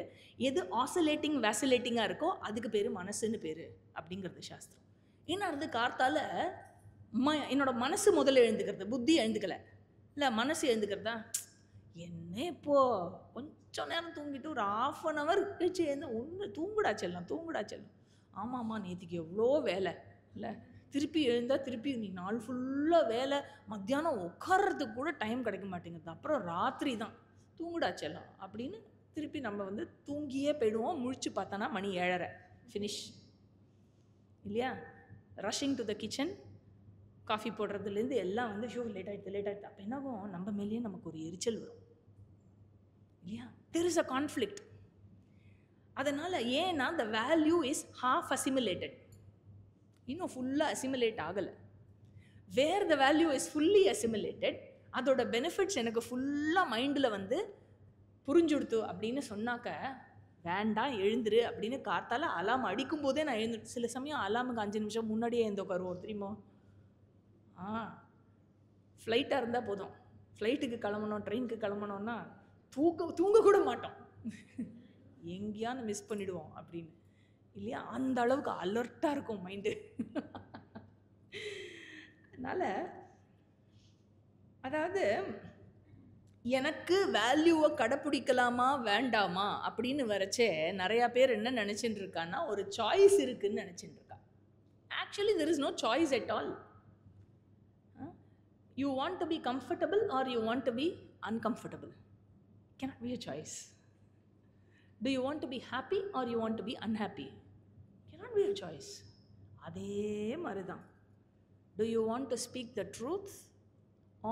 எது ஆசோலேட்டிங் வேசிலேட்டிங்காக இருக்கோ அதுக்கு பேர் மனசுன்னு பேர் அப்படிங்கிறது சாஸ்திரம். ஏன்னா அது கார்த்தால என்னோட மனசு முதல்ல எழுந்துக்கிறது, புத்தி எழுந்துக்கலை, இல்லை மனசு எழுந்துக்கிறதா. என்ன இப்போது கொஞ்சம் நேரம் தூங்கிட்டு ஒரு 1/2 hour கழிச்சு எழுந்து ஒன்று தூங்குடா செல்லம், தூங்குடா செல்லம். ஆமாம்மா நேற்றுக்கு எவ்வளோ வேலை இல்லை, திருப்பி எழுந்தால் திருப்பி நீ நாள் ஃபுல்லாக வேலை, மத்தியானம் உட்கார்றதுக்கு கூட டைம் கிடைக்க மாட்டேங்குது, அப்புறம் ராத்திரி தான், தூங்குடா செல்லம் அப்படின்னு திருப்பி நம்ம தூங்கியே போயிடுவோம். முழிச்சு பார்த்தானா மணி 7:30, ஃபினிஷ் இல்லையா. Rushing to the kitchen, coffee போடுறதுலேருந்து எல்லாம் ஷோ லேட் ஆகிடுது. அப்போ என்னாகும், நம்ம மேலேயே நமக்கு ஒரு எரிச்சல் வரும் இல்லையா. There is a conflict. அதனால் ஏன்னா the value is half assimilated, இன்னும் ஃபுல்லாக அசிமிலேட் ஆகலை. வேர் த வேல்யூ இஸ் ஃபுல்லி அசிமிலேட்டட், அதோட பெனிஃபிட்ஸ் எனக்கு ஃபுல்லாக மைண்டில் புரிஞ்சுடுத்து அப்படின்னு சொன்னாக்க வேண்டாம் எழுந்துரு அப்படின்னு கார்த்தால அலாம் அடிக்கும் போதே நான் எழுந்து. சில சமயம் அலாமுக்கு 5 நிமிஷம் முன்னாடியே எழுந்து உட்காருவோம் தெரியுமோ. ஃப்ளைட்டாக இருந்தால் போதும், ஃப்ளைட்டுக்கு கிளம்பணும் ட்ரெயினுக்கு கிளம்பணும்னா தூங்க கூட மாட்டோம், எங்கேயான்னு மிஸ் பண்ணிடுவோம் அப்படின்னு இல்லையா. அந்த அளவுக்கு அலர்ட்டாக இருக்கும் மைண்டு. அதனால் அதாவது எனக்கு வேல்யூவை கடைப்பிடிக்கலாமா வேண்டாமா அப்படின்னு வரைச்சே நிறையா பேர் என்ன நினச்சிட்டு இருக்கான்னா ஒரு சாய்ஸ் இருக்குன்னு நினச்சிட்டு இருக்கா. Actually there is no choice at all. You want to be comfortable or you want to be uncomfortable? Cannot be a choice. Do you want to be happy or you want to be unhappy? Cannot be a choice. அதே மாதிரி தான். Do you want to speak the truth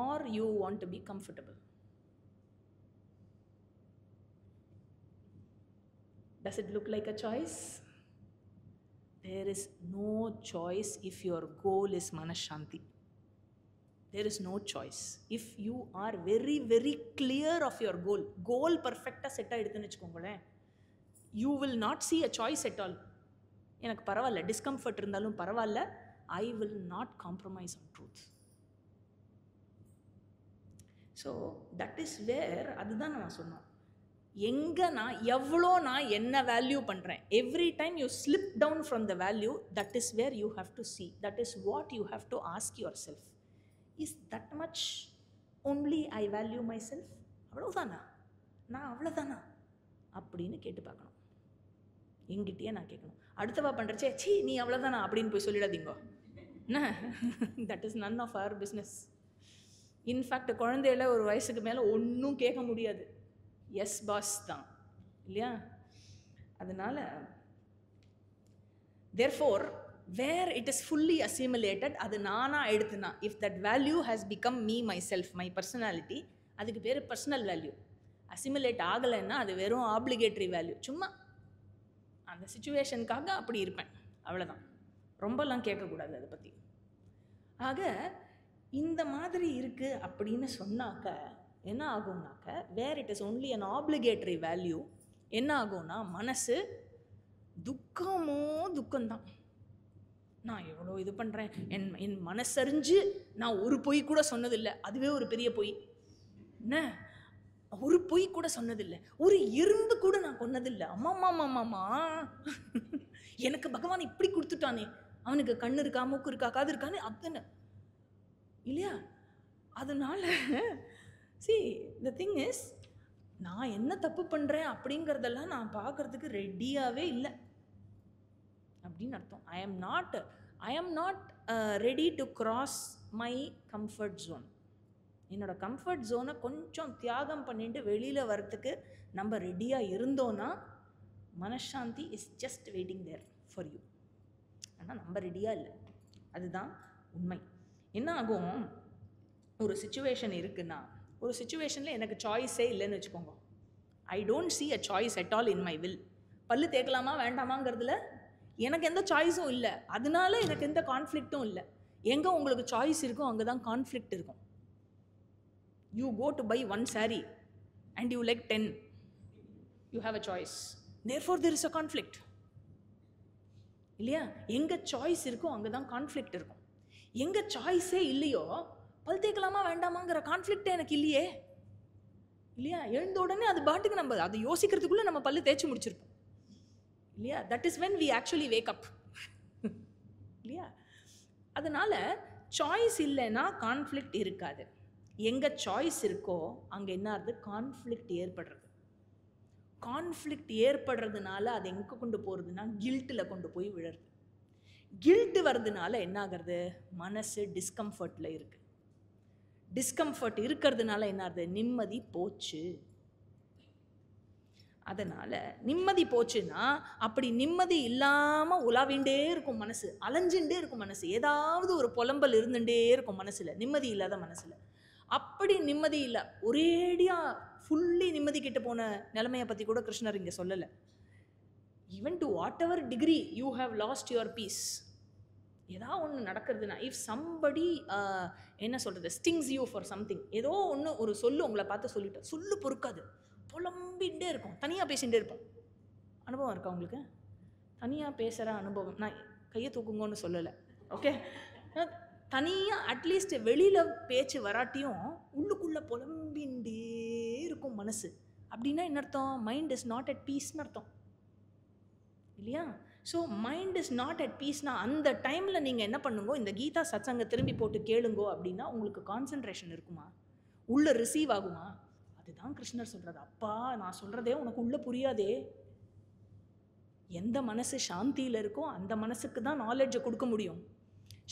or you want to be comfortable? Does it look like a choice? There is no choice if your goal is manashanti. There is no choice. If you are very very clear of your goal perfectா set ஆகிடுதுன்னு வச்சுக்கோங்களேன், you will not see a choice at all. எனக்கு பரவாயில்ல, discomfort இருந்தாலும் பரவாயில்ல, I will not compromise on truth. So that is where, அதுதான் நான் சொன்னோம், எங்கே நான் எவ்வளோ நான் என்ன வேல்யூ பண்ணுறேன். Every time you slip down from the value, that is where you have to see. That is what you have to ask yourself. Is that much only I value myself? அவ்வளோதானா, நான் அவ்வளோதானா அப்படின்னு கேட்டு பார்க்கணும். எங்கிட்டயே நான் கேட்கணும். அடுத்தவா பண்ணுறச்சே சீ நீ அவ்வளோதானா அப்படின்னு போய் சொல்லிடாதீங்க. என்ன, that is none of our business. In fact குழந்தையில ஒரு வயசுக்கு மேலே ஒன்றும் கேட்க முடியாது, எஸ் பாஸ் தான் இல்லையா. அதனால் therefore where it is fully assimilated, அது நானாக எடுத்துனா, if that value has become me, myself, my personality, அதுக்கு பேர் பர்சனல் வேல்யூ. அசிமிலேட் ஆகலைன்னா அது வெறும் ஆப்ளிகேட்டரி வேல்யூ, சும்மா அந்த சிச்சுவேஷனுக்காக அப்படி இருப்பேன் அவ்வளோதான், ரொம்பலாம் கேட்கக்கூடாது அதை பற்றி. ஆக இந்த மாதிரி இருக்குது அப்படின்னு சொன்னாக்க என்ன ஆகும்னாக்க, where it is only an obligatory value, என்ன ஆகும்னா மனசு துக்கம்தான். நான் எவ்வளோ இது பண்ணுறேன், என் மனசறிஞ்சு நான் ஒரு பொய் கூட சொன்னதில்லை, அதுவே ஒரு பெரிய பொய். என்ன, ஒரு பொய் கூட சொன்னதில்லை, ஒரு எறும்பு கூட நான் கொன்னதில்லை. அம்மாம்மா எனக்கு பகவான் இப்படி கொடுத்துட்டானே, அவனுக்கு கண்ணு இருக்கா, மூக்கு இருக்கா, காது இருக்கான்னு அத்தனை இல்லையா. அதனால see the thing is, நான் என்ன தப்பு பண்ணுறேன் அப்படிங்கிறதெல்லாம் நான் பார்க்குறதுக்கு ரெடியாகவே இல்லை அப்படின்னு அர்த்தம். I am not ready to cross my comfort zone. என்னோட கம்ஃபர்ட் ஜோனை கொஞ்சம் தியாகம் பண்ணிட்டு வெளியில் வரத்துக்கு நம்ம ரெடியாக இருந்தோன்னா மனசாந்தி is just waiting there for you. ஆனால் நம்ம ரெடியாக இல்லை, அதுதான் உண்மை. என்ன ஆகும், ஒரு சுச்சுவேஷன் இருக்குன்னா, ஒரு சுச்சுவேஷனில் எனக்கு சாய்ஸே இல்லைன்னு வச்சுக்கோங்க. I don't see a choice at all in my will. பல்லு தேக்கலாமா வேண்டாமாங்கிறதுல எனக்கு எந்த சாய்ஸும் இல்லை, அதனால எனக்கு எந்த கான்ஃப்ளிக்ட்டும் இல்லை. எங்கே உங்களுக்கு சாய்ஸ் இருக்கும் அங்கே தான் கான்ஃப்ளிக்ட் இருக்கும். You go to buy one saree, and you like 10. You have a choice. Therefore there is a conflict. இல்லையா? எங்கே சாய்ஸ் இருக்கோ அங்கே தான் கான்ஃப்ளிக்ட் இருக்கும். எங்கே சாய்ஸே இல்லையோ பல் தேய்க்கலாமா வேண்டாமாங்கிற கான்ஃப்ளிக்டே எனக்கு இல்லையே. இல்லையா? எழுந்த உடனே அது பாட்டுக்கு நம்ம அதை யோசிக்கிறதுக்குள்ளே நம்ம பல்லு தேய்ச்சி முடிச்சிருப்போம். இல்லையா? That is when we actually wake up. இல்லையா? அதனால் சாய்ஸ் இல்லைன்னா கான்ஃப்ளிக்ட் இருக்காது. எங்கே சாய்ஸ் இருக்கோ அங்கே என்ன ஆகுது? கான்ஃப்ளிக்ட் ஏற்படுறது. கான்ஃப்ளிக்ட் ஏற்படுறதுனால அது எங்கே கொண்டு போகிறதுனா கில்ட்டில் கொண்டு போய் விழுறது. கில்ட்டு வர்றதுனால என்ன ஆகிறது? மனசு டிஸ்கம்ஃபர்ட்டில் இருக்குது. டிஸ்கம்ஃபர்ட் இருக்கிறதுனால என்ன ஆகுது? நிம்மதி போச்சு. அதனால் நிம்மதி போச்சுன்னா அப்படி நிம்மதி இல்லாமல் உலாவிண்டே இருக்கும் மனசு, அலைஞ்சுட்டே இருக்கும் மனசு, ஏதாவது ஒரு புலம்பல் இருந்துகிட்டே இருக்கும் மனசில், நிம்மதி இல்லாத மனசில். அப்படி நிம்மதி இல்லை, ஒரேடியாக ஃபுல்லி நிம்மதி கிட்ட போன நிலைமையை பற்றி கூட கிருஷ்ணர் இங்கே சொல்லலை. Even to whatever degree you have lost your peace. ஏதோ ஒன்று நடக்கிறதுனா, இஃப் சம்படி என்ன சொல்கிறது, ஸ்டிங்ஸ் யூ ஃபார் சம்திங், ஏதோ ஒன்று ஒரு சொல்லு உங்களை பார்த்து சொல்லிட்டேன், சொல்லு பொறுக்காது, புலம்பிகிட்டே இருக்கும், தனியாக பேசிகிட்டே இருப்போம். அனுபவம் இருக்கா உங்களுக்கு? தனியாக பேசுகிற அனுபவம்? நான் கையை தூக்குங்கன்னு சொல்லலை, ஓகே. தனியாக அட்லீஸ்ட் வெளியில் பேச்சு வராட்டியும் உள்ளுக்குள்ளே புலம்பின்ண்டே இருக்கும் மனசு. அப்படின்னா என்ன அர்த்தம்? மைண்ட் இஸ் நாட் அட் பீஸ்னு அர்த்தம். இல்லையா? So mind is not at பீஸ்னா அந்த டைமில் நீங்கள் என்ன பண்ணுங்கோ, இந்த கீதா சத்சங்க திரும்பி போட்டு கேளுங்கோ. அப்படின்னா உங்களுக்கு கான்சன்ட்ரேஷன் இருக்குமா? உள்ளே ரிசீவ் ஆகுமா? அதுதான் கிருஷ்ணர் சொல்கிறது. அப்பா நான் சொல்கிறதே உனக்கு உள்ளே புரியாதே. எந்த மனசு சாந்தியில் இருக்கோ அந்த மனசுக்கு தான் நாலேஜை கொடுக்க முடியும்.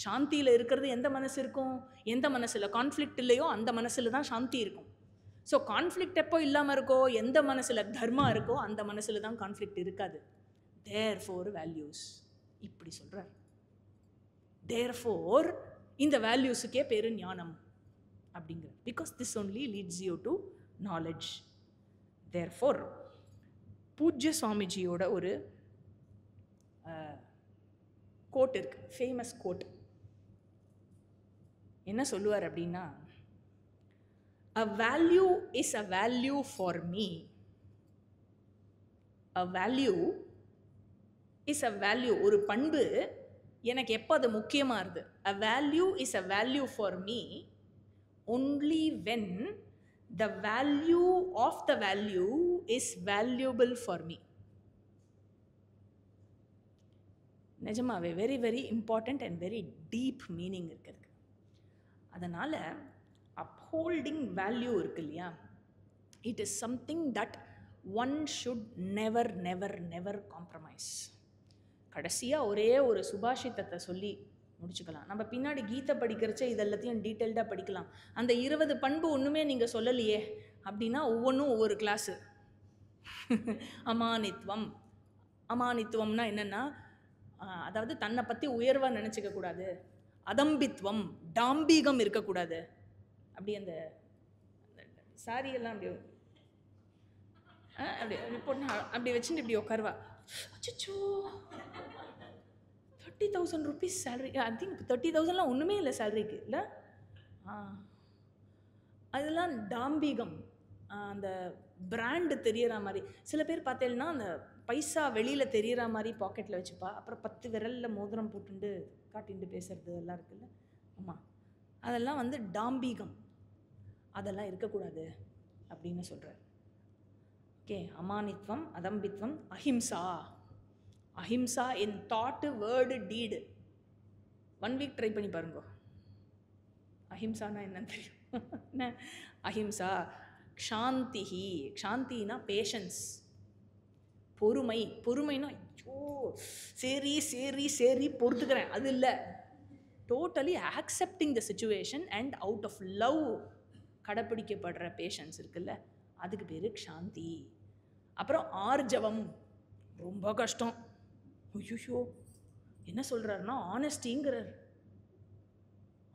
சாந்தியில் இருக்கிறது எந்த மனசு இருக்கும்? எந்த மனசில் கான்ஃப்ளிக்ட் இல்லையோ அந்த மனசில் தான் சாந்தி இருக்கும். ஸோ கான்ஃப்ளிக்ட் எப்போ இல்லாமல் இருக்கோ, எந்த மனசில் தர்மா இருக்கோ அந்த மனசில் தான் கான்ஃப்ளிக்ட் இருக்காது. தேர்ஃபோர் வேல்யூஸ் இப்படி சொல்கிறார். தேர்ஃபோர் இந்த வேல்யூஸுக்கே பேர் ஞானம் அப்படிங்கிற. Because this only leads you to knowledge. Therefore பூஜ்ய சுவாமிஜியோட ஒரு கோட் இருக்கு, ஃபேமஸ் கோட். என்ன சொல்லுவார் அப்படின்னா, a value is a value for me. A value is a value. ஒரு பண்பு எனக்கு எப்போ அது முக்கியமாக இருது? A value is a value for me only when the value of the value is valuable for me. நிஜமாவே very very important and very deep meaning இருக்குது. அதனால் அப்ஹோல்டிங் வேல்யூ இருக்கு இல்லையா, it is something that one should never never never compromise. கடைசியாக ஒரே ஒரு சுபாஷித்தத்தை சொல்லி முடிச்சுக்கலாம். நம்ம பின்னாடி கீதை படிக்கிறச்ச இதெல்லாத்தையும் டீட்டெயில்டாக படிக்கலாம். அந்த 20 பண்பு ஒன்றுமே நீங்கள் சொல்லலையே அப்படின்னா ஒவ்வொன்றும் ஒவ்வொரு கிளாஸு. அமானித்வம். அமானித்துவம்னா என்னென்னா, அதாவது தன்னை பற்றி உயர்வாக நினச்சிக்க கூடாது. அதம்பித்வம், டாம்பீகம் இருக்கக்கூடாது. அப்படி அந்த சாரியெல்லாம் அப்படி அப்படி பொண்ணு அப்படி வச்சுட்டு இப்படி உட்காருவா. அச்சோ 30,000 rupees சேலரி. ஐ திங்க் 30,000லாம் ஒன்றுமே இல்லை சேலரிக்கு, இல்லை? அதெல்லாம் டாம்பீகம். அந்த பிராண்டு தெரியற மாதிரி. சில பேர் பார்த்தேன்னா அந்த பைசா வெளியில் தெரியற மாதிரி பாக்கெட்டில் வச்சுப்பா. அப்புறம் 10 விரலில் மோதிரம் போட்டுண்டு காட்டிண்டு பேசுறது எல்லாம் இருக்குல்ல. ஆமாம், அதெல்லாம் வந்து டாம்பீகம். அதெல்லாம் இருக்கக்கூடாது அப்படின்னு சொல்கிறார். ஓகே, அமானித்வம், அதம்பித்வம், ahimsa. Ahimsa in thought, word, deed. 1 week try பண்ணி பாருங்க. அஹிம்சானா என்னன்னு தெரியும்? அஹிம்சா. க்ஷாந்திஹி. க்ஷாந்தினா பேஷன்ஸ், பொறுமை. பொறுமைனா ஐயோ சரி சரி சரி பொறுத்துக்கிறேன், அது இல்லை. Totally accepting the situation and out of love கடைப்பிடிக்கப்படுற பேஷன்ஸ் இருக்குல்ல, அதுக்கு பேர் க்ஷாந்தி. அப்புறம் ஆர்ஜவம், ரொம்ப கஷ்டம். ஐயோ என்ன சொல்கிறாருன்னா ஆனஸ்டிங்கிறார்.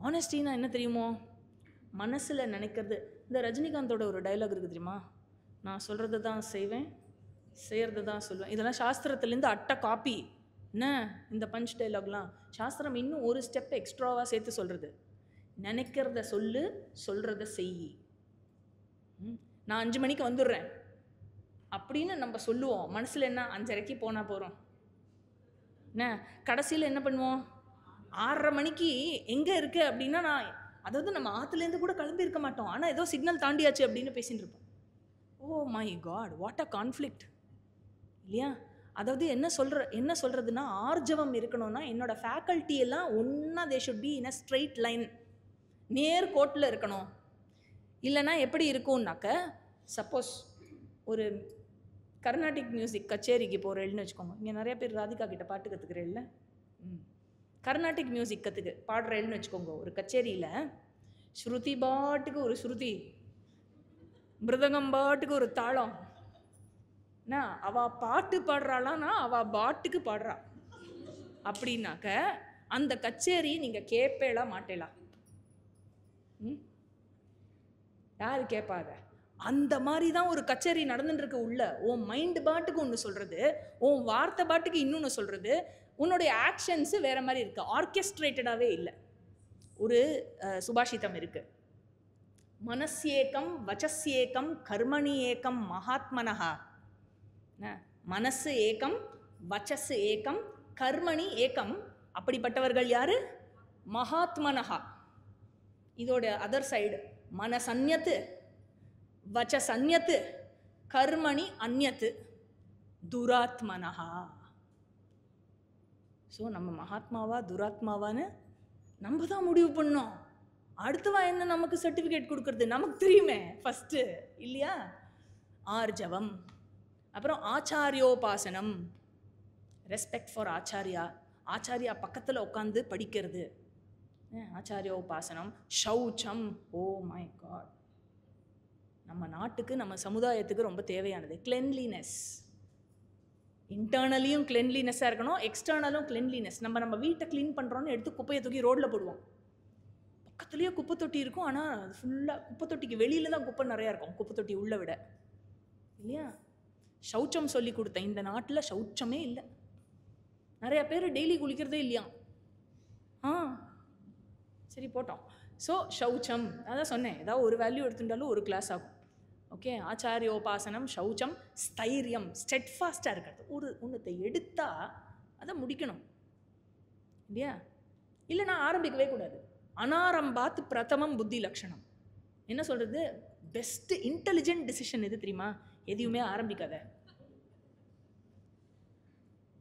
ஆனஸ்டின்னா என்ன தெரியுமோ? மனசில் நினைக்கிறது. இந்த ரஜினிகாந்தோட ஒரு டைலாக் இருக்குது தெரியுமா? நான் சொல்கிறது தான் செய்வேன், செய்கிறது தான் சொல்லுவேன். இதெல்லாம் சாஸ்திரத்துலேருந்து அட்டை காப்பி. என்ன இந்த பஞ்ச் டைலாக்லாம் சாஸ்திரம் இன்னும் ஒரு ஸ்டெப் எக்ஸ்ட்ராவாக சேர்த்து சொல்கிறது. நினைக்கிறத சொல்லு, சொல்கிறத செய். நான் 5 மணிக்கு வந்துடுறேன் அப்படின்னு நம்ம சொல்லுவோம். மனசில் என்ன, 5:30க்கு போனால் போகிறோம். என்ன கடைசியில் என்ன பண்ணுவோம், 6:30 மணிக்கு எங்கே இருக்கு அப்படின்னா, நான் அதாவது நம்ம ஆற்றுலேருந்து கூட கிளம்பி இருக்க மாட்டோம், ஆனால் ஏதோ சிக்னல் தாண்டியாச்சு அப்படின்னு பேசிட்டு இருப்போம். Oh my God, what a conflict இல்லையா? அதாவது என்ன சொல்கிறதுனா, ஆர்ஜவம் இருக்கணும்னா என்னோட ஃபேக்கல்ட்டி எல்லாம் ஒன்றா they should be in a straight line, நேர் கோட்டில் இருக்கணும். இல்லைனா எப்படி இருக்கும்னாக்க, சப்போஸ் ஒரு கர்நாடிக் மியூசிக் கச்சேரிக்கு போகிறேன்னு வச்சுக்கோங்க. இங்கே நிறைய பேர் ராதிகா கிட்ட பாட்டு கற்றுக்கிறேன்ல, கர்நாடிக் மியூசிக் பாடுறேன்னு வச்சுக்கோங்க. ஒரு கச்சேரியில் ஸ்ருதி பாட்டுக்கு ஒரு ஸ்ருதி, மிருதங்கம் பாட்டுக்கு ஒரு தாளம், அவள் பாட்டு பாடுறாளான்னா அவள் பாட்டுக்கு பாடுறா அப்படின்னாக்க அந்த கச்சேரி நீங்கள் கேட்பேலா மாட்டேலா? யாரு கேட்பாங்க? அந்த மாதிரி தான் ஒரு கச்சேரி நடந்துட்டுருக்கு உள்ள. உன் மைண்டு பாட்டுக்கு ஒன்று சொல்கிறது, உன் வார்த்தை பாட்டுக்கு இன்னொன்று சொல்கிறது, உன்னுடைய ஆக்ஷன்ஸு வேறு மாதிரி இருக்குது, ஆர்கெஸ்ட்ரேட்டடாகவே இல்லை. ஒரு சுபாஷிதம் இருக்குது, மனசேக்கம் வச்சஸ்யேக்கம் கர்மணி ஏக்கம் மகாத்மனஹா. மனசு ஏக்கம், வச்சஸ் ஏக்கம், கர்மணி ஏக்கம். அப்படிப்பட்டவர்கள் யாரு? மகாத்மனஹா. இதோட அதர் சைடு, மனசன்யத்து வச்சசன்யத்து கர்மணி அந்யத்து துராத்மனஹா. ஸோ நம்ம மகாத்மாவா துராத்மாவான்னு நம்ம தான் முடிவு பண்ணோம். அடுத்தவா என்ன நமக்கு சர்டிஃபிகேட் கொடுக்கறது? நமக்கு தெரியுமே ஃபஸ்ட்டு இல்லையா? ஆர்ஜவம். அப்புறம் ஆச்சாரியோபாசனம், ரெஸ்பெக்ட் ஃபார் ஆச்சாரியா, ஆச்சாரியா பக்கத்தில் உட்காந்து படிக்கிறது, ஆச்சாரியோபாசனம். சௌச்சம், ஓ மை காட், நம்ம நாட்டுக்கு நம்ம சமுதாயத்துக்கு ரொம்ப தேவையானது. கிளென்லினஸ், இன்டர்னலியும் கிளென்லினஸ்ஸாக இருக்கணும், எக்ஸ்டர்னலும் கிளென்லினஸ். நம்ம வீட்டை க்ளீன் பண்ணுறோன்னு எடுத்து குப்பையை தூக்கி ரோட்டில் போடுவோம். பக்கத்துலேயே குப்பை தொட்டி இருக்கும், ஆனால் அது ஃபுல்லாக குப்பை தொட்டிக்கு வெளியில் தான் குப்பை நிறையா இருக்கும், குப்பை தொட்டி உள்ளே விட இல்லையா? சௌச்சம் சொல்லி கொடுத்தேன். இந்த நாட்டில் சௌச்சமே இல்லை. நிறையா பேர் டெய்லி குளிக்கிறதே இல்லையா? சரி போட்டோம். ஸோ சௌச்சம், அதான் சொன்னேன், ஏதாவது ஒரு வேல்யூ எடுத்துட்டாலும் ஒரு கிளாஸ் ஆகும். ஓகே, ஆச்சாரியோபாசனம், சௌச்சம். ஸ்தைரியம், ஸ்டெட்ஃபாஸ்டாக இருக்கிறது. ஒன்றத்தை எடுத்தால் அதை முடிக்கணும் இல்லையா? இல்லை நான் ஆரம்பிக்கவே கூடாது. அனாரம்பாத் பிரதமம் புத்தி லக்ஷணம். என்ன சொல்கிறது? பெஸ்ட் இன்டெலிஜென்ட் டிசிஷன் எது தெரியுமா? எதையுமே ஆரம்பிக்காத.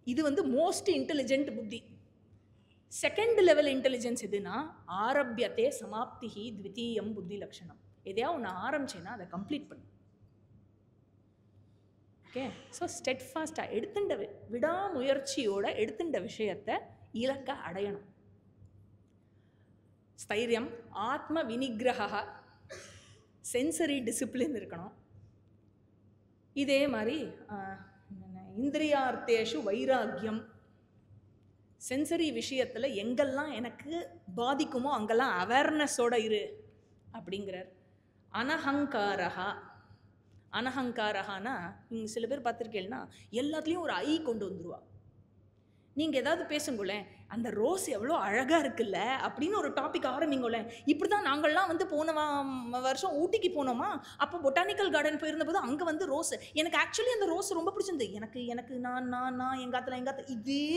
இது மோஸ்ட் இன்டெலிஜென்ட் புத்தி. செகண்ட் லெவல் இன்டெலிஜென்ஸ் எதுனா, ஆரம்பியத்தே சமாப்திஹி த்விதீயம் புத்தி லக்ஷணம். எதையா ஒன்று ஆரம்பிச்சேன்னா அதை கம்ப்ளீட் பண்ணு. ஓகே, ஸோ ஸ்டெட்ஃபாஸ்டாக எடுத்துட்ட விடாமுயற்சியோட எடுத்துட்ட விஷயத்தை இலக்க அடையணும். ஸ்தைரியம், ஆத்ம வினிகிரகா, சென்சரி டிசிப்ளின் இருக்கணும். இதே மாதிரி இந்திரியார்த்தேஷு வைராக்கியம், சென்சரி விஷயத்தில் எங்கெல்லாம் எனக்கு பாதிக்குமோ அங்கெல்லாம் அவேர்னஸோட இரு அப்படிங்கிறார். அனஹங்காரஹா, அனஹங்காரஹானா நீங்கள் சில பேர் பார்த்துருக்கீங்கன்னா எல்லாத்துலேயும் ஒரு ஐ கொண்டு வந்துடுவா. நீங்கள் ஏதாவது பேசுங்களேன், அந்த ரோஸ் எவ்வளோ அழகாக இருக்குல்ல அப்படின்னு ஒரு டாபிக் ஆரம்பிங்களேன். இப்படி தான் நாங்கள்லாம் போன வருஷம் ஊட்டிக்கு போனோமா, அப்போ பொட்டானிக்கல் கார்டன் போயிருந்தபோது அங்கே ரோஸ், எனக்கு ஆக்சுவலி அந்த ரோஸ் ரொம்ப பிடிச்சிருந்து, எனக்கு நான் எங்காத்துல இதே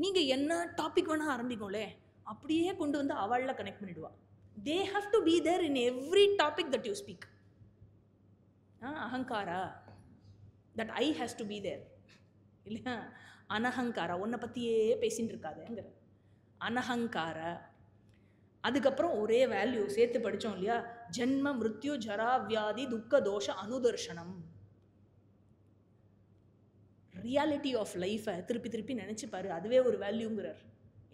நீங்கள் என்ன டாபிக் வேணால் ஆரம்பிங்களே, அப்படியே கொண்டு வந்து அவளில் கனெக்ட் பண்ணிவிடுவா. They have to be there in every topic that you speak. அகங்காரா, that I has to be there இல்லையா? அனஹங்காரா, உன்னை பற்றியே பேசின்னு இருக்காதுங்கிற அனஹங்கார. அதுக்கப்புறம் ஒரே வேல்யூ சேர்த்து படித்தோம் இல்லையா? ஜென்ம மிருத்யு ஜரா வியாதி துக்க தோஷ அனுதர்ஷனம். ரியாலிட்டி ஆஃப் லைஃபை திருப்பி திருப்பி நினச்சிப்பாரு, அதுவே ஒரு வேல்யூங்கிறார்.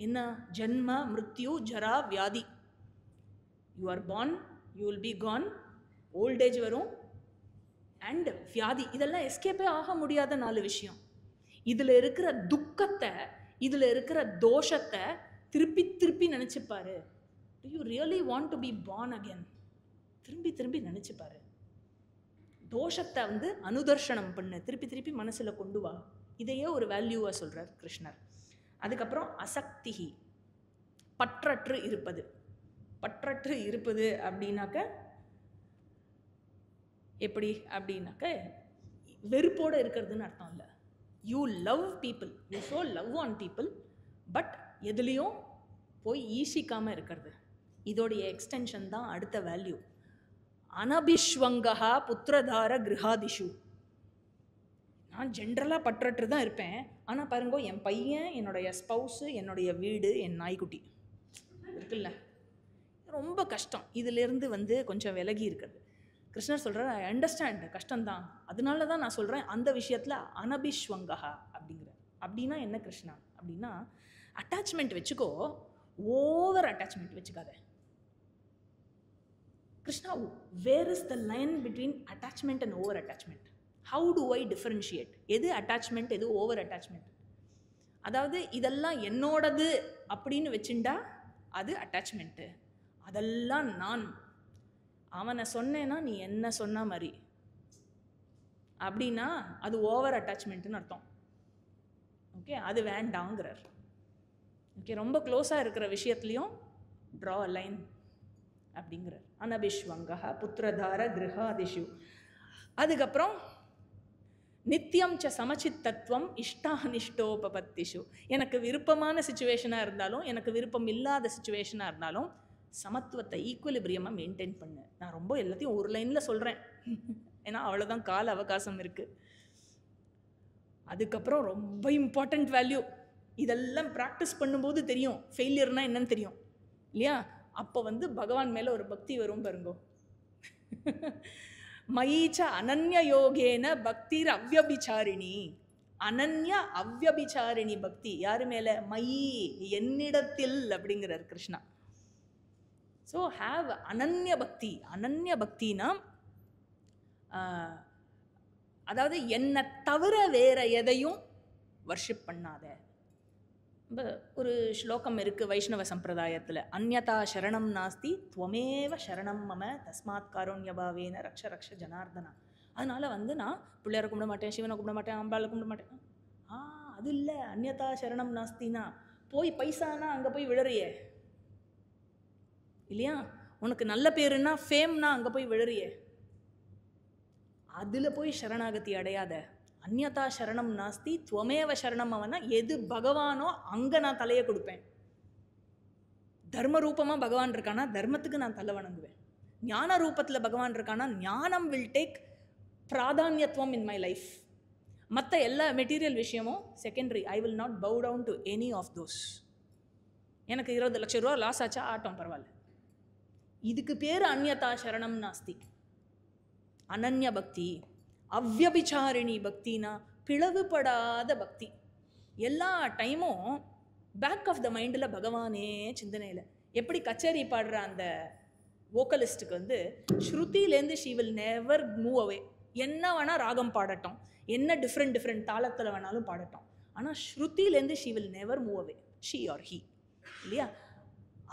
என்ன? ஜென்ம மிருத்யு ஜரா வியாதி. You are born, you will be gone, old age வரும், அண்ட் வியாதி. இதெல்லாம் எஸ்கேப்பே ஆக முடியாத 4 விஷயம். இதில் இருக்கிற துக்கத்தை, இதில் இருக்கிற தோஷத்தை திருப்பி திருப்பி நினச்சிப்பாரு. Do you really want to be born again? திரும்பி திரும்பி நினச்சிப்பாரு. தோஷத்தை அனுதர்ஷனம் பண்ணு, திருப்பி திருப்பி மனசில் கொண்டு வா. இதையே ஒரு வேல்யூவாக சொல்கிறார் கிருஷ்ணர். அதுக்கப்புறம் அசக்திஹி, பற்றற்று இருப்பது. பற்றற்று இருப்பது அப்படின்னாக்க எப்படி அப்படின்னாக்க வெறுப்போடு இருக்கிறதுன்னு அர்த்தம் இல்லை. You love people, you show love on people, but எதுலேயும் போய் ஈசிக்காமல் இருக்கிறது. இதோடைய எக்ஸ்டென்ஷன் தான் அடுத்த வேல்யூ. அனபிஷ்வங்கா புத்திரதார கிரகாதிஷு. நான் ஜென்ரலாக பற்றற்று தான் இருப்பேன். ஆனால் பாருங்க, என் பையன், என்னுடைய ஸ்பௌஸு, என்னுடைய வீடு, என் நாய்க்குட்டி இருக்குல்ல, ரொம்ப கஷ்டம். இதிலேருந்து கொஞ்சம் விலகி இருக்கிறது. கிருஷ்ணர் சொல்கிறார், ஐ அண்டர்ஸ்டாண்ட், கஷ்டம்தான். அதனால தான் நான் சொல்கிறேன் அந்த விஷயத்தில் அனபிஷ்வங்கா அப்படிங்கிற. அப்படின்னா என்ன கிருஷ்ணா அப்படின்னா, அட்டாச்மெண்ட் வச்சுக்கோ, ஓவர் அட்டாச்மெண்ட் வச்சுக்காத. Krishna, where is the line between attachment and over attachment? How do I differentiate? எது அட்டாச்மெண்ட், எது ஓவர் அட்டாச்மெண்ட்? அதாவது இதெல்லாம் என்னோடது அப்படின்னு வச்சுட்டா அது அட்டாச்மெண்ட்டு. அதெல்லாம் நான் அவனை சொன்னேன்னா நீ என்ன சொன்ன மாதிரி அப்படின்னா அது ஓவர் அட்டாச்மெண்ட்டுன்னு அர்த்தம். ஓகே, அது வேண்டாங்கிறார். ஓகே, ரொம்ப க்ளோஸாக இருக்கிற விஷயத்துலையும் ட்ரா அ லைன் அப்படிங்கிறார். அனபிஷ்வங்கா புத்திரதார கிரகாதிஷு. அதுக்கப்புறம் நித்தியம் ச சமச்சித்தத்துவம் இஷ்டானிஷ்டோபபத்திஷு. எனக்கு விருப்பமான சுச்சுவேஷனாக இருந்தாலும் எனக்கு விருப்பம் இல்லாத சுச்சுவேஷனாக இருந்தாலும் சமத்துவத்தை, ஈக்குவலிபிரியமாக மெயின்டைன் பண்ணு. நான் ரொம்ப எல்லாத்தையும் ஒரு லைனில் சொல்கிறேன், ஏன்னா அவ்வளோதான் கால அவகாசம் இருக்குது. அதுக்கப்புறம் ரொம்ப இம்பார்ட்டண்ட் வேல்யூ, இதெல்லாம் ப்ராக்டிஸ் பண்ணும்போது தெரியும் ஃபெயிலியர்னால் என்னன்னு தெரியும் இல்லையா? அப்போ பகவான் மேலே ஒரு பக்தி வரும் பாருங்கோ. மயீச்ச அனன்ய யோகேன பக்திர் அவ்யபிச்சாரிணி. அனன்ய அவ்யபிச்சாரிணி பக்தி யாரு மேலே? மயி, என்னிடத்தில் அப்படிங்கிறார் கிருஷ்ணா. ஸோ ஹாவ் அனன்ய பக்தி. அனன்ய பக்தினா அதாவது என்னை தவிர வேற எதையும் வர்ஷிப் பண்ணாத. ஒரு ஸ்லோகம் இருக்குது வைஷ்ணவ சம்பிரதாயத்தில், அந்யதா சரணம் நாஸ்தி துவமேவ சரணம் மம தஸ்மாத் காருண்யபாவேன ரக்ஷ ரக்ஷ ஜனார்தனா. அதனால் நான் பிள்ளையாரை கும்பிட மாட்டேன், சிவனை கும்பிட மாட்டேன், அம்பாளை கும்பிட மாட்டேன். அது இல்லை. அந்யதா சரணம் நாஸ்தினா போய் பைசானா அங்கே போய் விழறியே இல்லையா? உனக்கு நல்ல பேருன்னா, ஃபேம்னா அங்கே போய் விழறியே. அதில் போய் சரணாகதி அடையாத. அந்யதா சரணம் நாஸ்தி துவமேவ சரணம் அவனா. எது பகவானோ அங்கே நான் தலையை கொடுப்பேன். தர்ம ரூபமாக பகவான் இருக்கானா தர்மத்துக்கு நான் தலை வணங்குவேன். ஞான ரூபத்தில் பகவான் இருக்கானா ஞானம் வில் டேக் பிராதான்யத்துவம் இன் மை லைஃப். மற்ற எல்லா மெட்டீரியல் விஷயமும் secondary. I will not bow down to any of those. எனக்கு 20 லட்சம் ரூபா லாஸ் ஆச்சா ஆட்டம் பரவாயில்ல. இதுக்கு பேர் அந்யதா சரணம் நாஸ்தி. அனன்ய பக்தி, அவ்யபிச்சாரிணி பக்தினா பிளவுபடாத பக்தி. எல்லா டைமும் பேக் ஆஃப் த மைண்டில் பகவானே சிந்தனையில். எப்படி கச்சேரி பாடுற அந்த வோக்கலிஸ்ட்டுக்கு ஸ்ருதியிலேருந்து she will never move away. என்ன வேணால் ராகம் பாடட்டும், என்ன டிஃப்ரெண்ட் தாளத்தில் வேணாலும் பாடட்டும், ஆனால் ஸ்ருதியிலேருந்து she will never move away, she or he இல்லையா?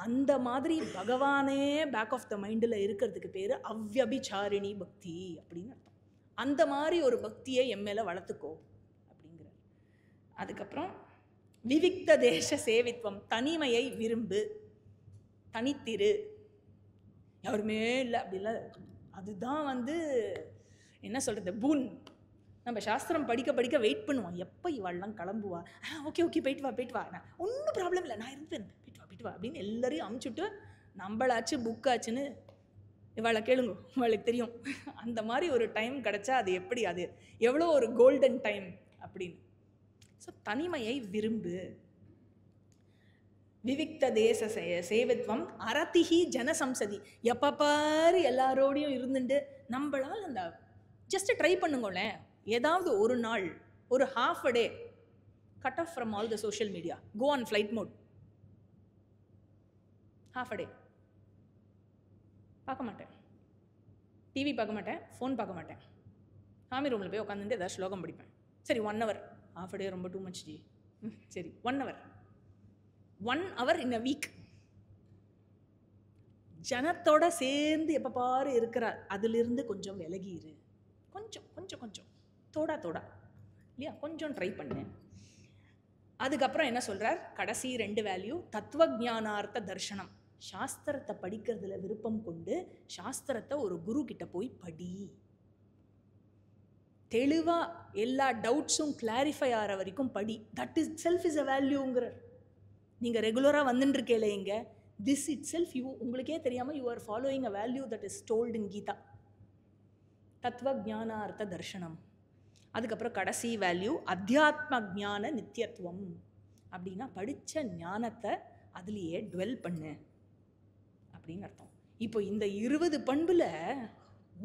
அந்த மாதிரி பகவானே பேக் ஆஃப் த மைண்டில் இருக்கிறதுக்கு பேர் அவ்யபிச்சாரிணி பக்தி அப்படின்னு அர்த்தம். அந்த மாதிரி ஒரு பக்தியை என் மேலே வளர்த்துக்கோ அப்படிங்கிறார். அதுக்கப்புறம் விவிக்த தேச சேவித்வம், தனிமையை விரும்பு, தனித்திரு, யாருமே இல்லை அப்படிலாம். அதுதான் என்ன சொல்கிறது, பூன். நம்ம சாஸ்திரம் படிக்க வெயிட் பண்ணுவோம், எப்போ இவாள்லாம் கிளம்புவா, ஓகே போயிட்டு வா, நான் ஒன்றும் ப்ராப்ளம் இல்லை, நான் இருப்பேன், போயிட்டு வா அப்படின்னு எல்லாரையும் அமுச்சுட்டு நம்மளாச்சு புக்காச்சுன்னு இவாளை கேளுங்க, இவாளுக்கு தெரியும். அந்த மாதிரி ஒரு டைம் கிடச்சா அது எப்படி, அது எவ்வளோ ஒரு கோல்டன் டைம் அப்படின்னு. ஸோ தனிமையை விரும்பு. விவிக்த தேச சேவித்வம் அரதிஹி ஜனசம்சதி. எப்போ பாரு எல்லாரோடையும் இருந்துட்டு நம்மளால் அந்த ஜஸ்ட் ட்ரை பண்ணுங்களேன். ஏதாவது ஒரு நாள், ஒரு half a day cut off from all the social media, go on flight mode, half a day பார்க்க மாட்டேன், டிவி பார்க்க மாட்டேன், ஃபோன் பார்க்க மாட்டேன், சாமி ரூமில் போய் உட்காந்துட்டு ஏதாவது ஸ்லோகம் படிப்பேன். சரி 1 hour, ஹாஃப் அ டே ரொம்ப டூ மச் ஜி. சரி 1 hour இன் அ வீக். ஜனத்தோட சேர்ந்து எப்போ பாரு இருக்கிற அதிலிருந்து கொஞ்சம் விலகிரு. கொஞ்சம் தோடா இல்லையா, கொஞ்சம் ட்ரை பண்ணேன். அதுக்கப்புறம் என்ன சொல்கிறார், கடைசி 2 வேல்யூ, தத்துவஜானார்த்த தர்ஷனம். சாஸ்திரத்தை படிக்கிறதுல விருப்பம் கொண்டு சாஸ்திரத்தை ஒரு குரு கிட்ட போய் படி. தெளிவாக எல்லா டவுட்ஸும் கிளாரிஃபை ஆகிற வரைக்கும் படி. That is self is a வேல்யூங்கிறார். நீங்கள் ரெகுலராக வந்துட்டுருக்கேல இங்கே, திஸ் இட் செல்ஃப் உங்களுக்கே தெரியாமல் you are following a value that is told in Gita. தத்துவ ஜானார்த்த தர்ஷனம். அதுக்கப்புறம் கடைசி வேல்யூ அத்தியாத்ம ஜான நித்தியத்துவம். அப்படின்னா படித்த ஞானத்தை அதுலேயே டுவெல் பண்ணு அப்படின்னு அர்த்தம். இப்போ இந்த 20 பண்பில்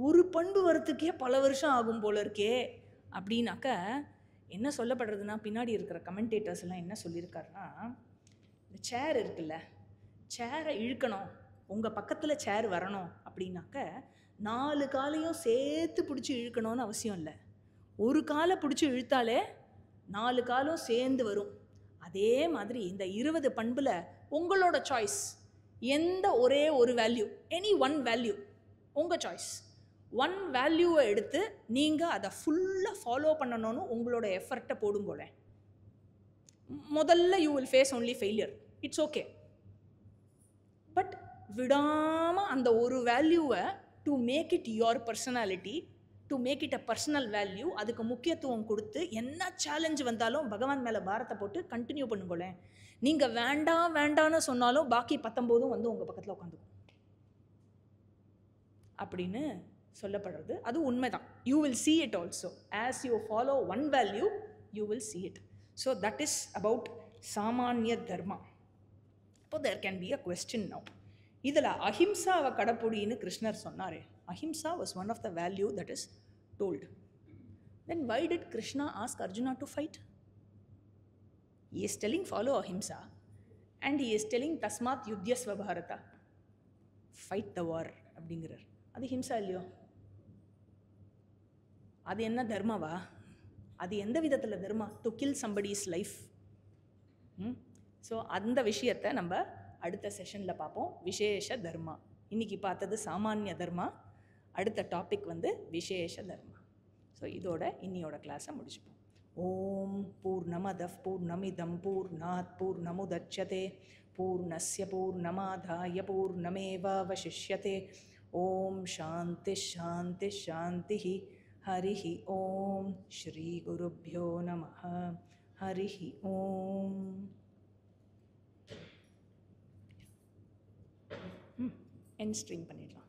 ஒரு பண்பு வரத்துக்கே பல வருஷம் ஆகும் போல இருக்கே அப்படின்னாக்க என்ன சொல்லப்படுறதுன்னா, பின்னாடி இருக்கிற கமெண்டேட்டர்ஸ் எல்லாம் என்ன சொல்லியிருக்காருன்னா, இந்த சேர் இருக்குல்ல, சேரை இழுக்கணும், உங்கள் பக்கத்தில் சேர் வரணும் அப்படின்னாக்க 4 காலையும் சேர்த்து பிடிச்சி இழுக்கணும்னு அவசியம் இல்லை. ஒரு காலை பிடிச்சி இழுத்தாலே 4 காலும் சேர்ந்து வரும். அதே மாதிரி இந்த 20 பண்பில் உங்களோட சாய்ஸ் எந்த ஒரே ஒரு வேல்யூ, எனி ஒன் வேல்யூ உங்கள் சாய்ஸ். ஒன் வேல்யூவை எடுத்து நீங்கள் அதை ஃபுல்லாக ஃபாலோ பண்ணணும்னு உங்களோட எஃபர்ட்டை போடும் போல. முதல்ல you will face only failure, it's okay. But விடாமல் அந்த ஒரு வேல்யூவை to make it your personality, to make it a personal value, அதுக்கு முக்கியத்துவம் கொடுத்து என்ன சேலஞ்சு வந்தாலும் பகவான் மேலே பாரத்தை போட்டு கண்டினியூ பண்ணுங்களேன். நீங்கள் வேண்டாம் வேண்டான்னு சொன்னாலும் பாக்கி 19 வந்து உங்கள் பக்கத்தில் உட்காந்துக்கும் அப்படின்னு சொல்லப்படுறது. அது உண்மைதான். You will see it also. As you follow one value, you will see it. So that is about சாமானிய தர்மா. இப்போ there can be a question now. இதில் அஹிம்சாவை கடைப்பிடின்னு கிருஷ்ணர் சொன்னார். Ahimsa was one of the value that is told. Then why did Krishna ask Arjuna to fight? He is telling follow Ahimsa and he is telling Tasmat Yudhyasva Bharata, fight the war அப்படிங்கிறார். அது ஹிம்சா இல்லையோ? அது என்ன தர்மாவா? அது எந்த விதத்தில் dharma? To kill somebody's life. So அந்த விஷயத்தை நம்ம அடுத்த செஷனில் பார்ப்போம். விசேஷ தர்மா. இன்றைக்கி பார்த்தது சாமானிய தர்மா. அடுத்த டாபிக் வந்து விசேஷ தர்மா. ஸோ இதோட இன்னியோட கிளாஸை முடிச்சுப்போம். ஓம் பூர்ணமதః பூர்ணமிதம் பூர்ணாத் பூர்ணமுதச்யதே பூர்ணஸ்ய பூர்ணமாதாய பூர்ணமேவாவசிஷ்யதே. ஓம் சாந்தி சாந்தி சாந்தி. हरिः ओम. श्री गुरुभ्यो नमः. हरिः ओम. एंड स्ट्रीम பண்ணிடலாம்.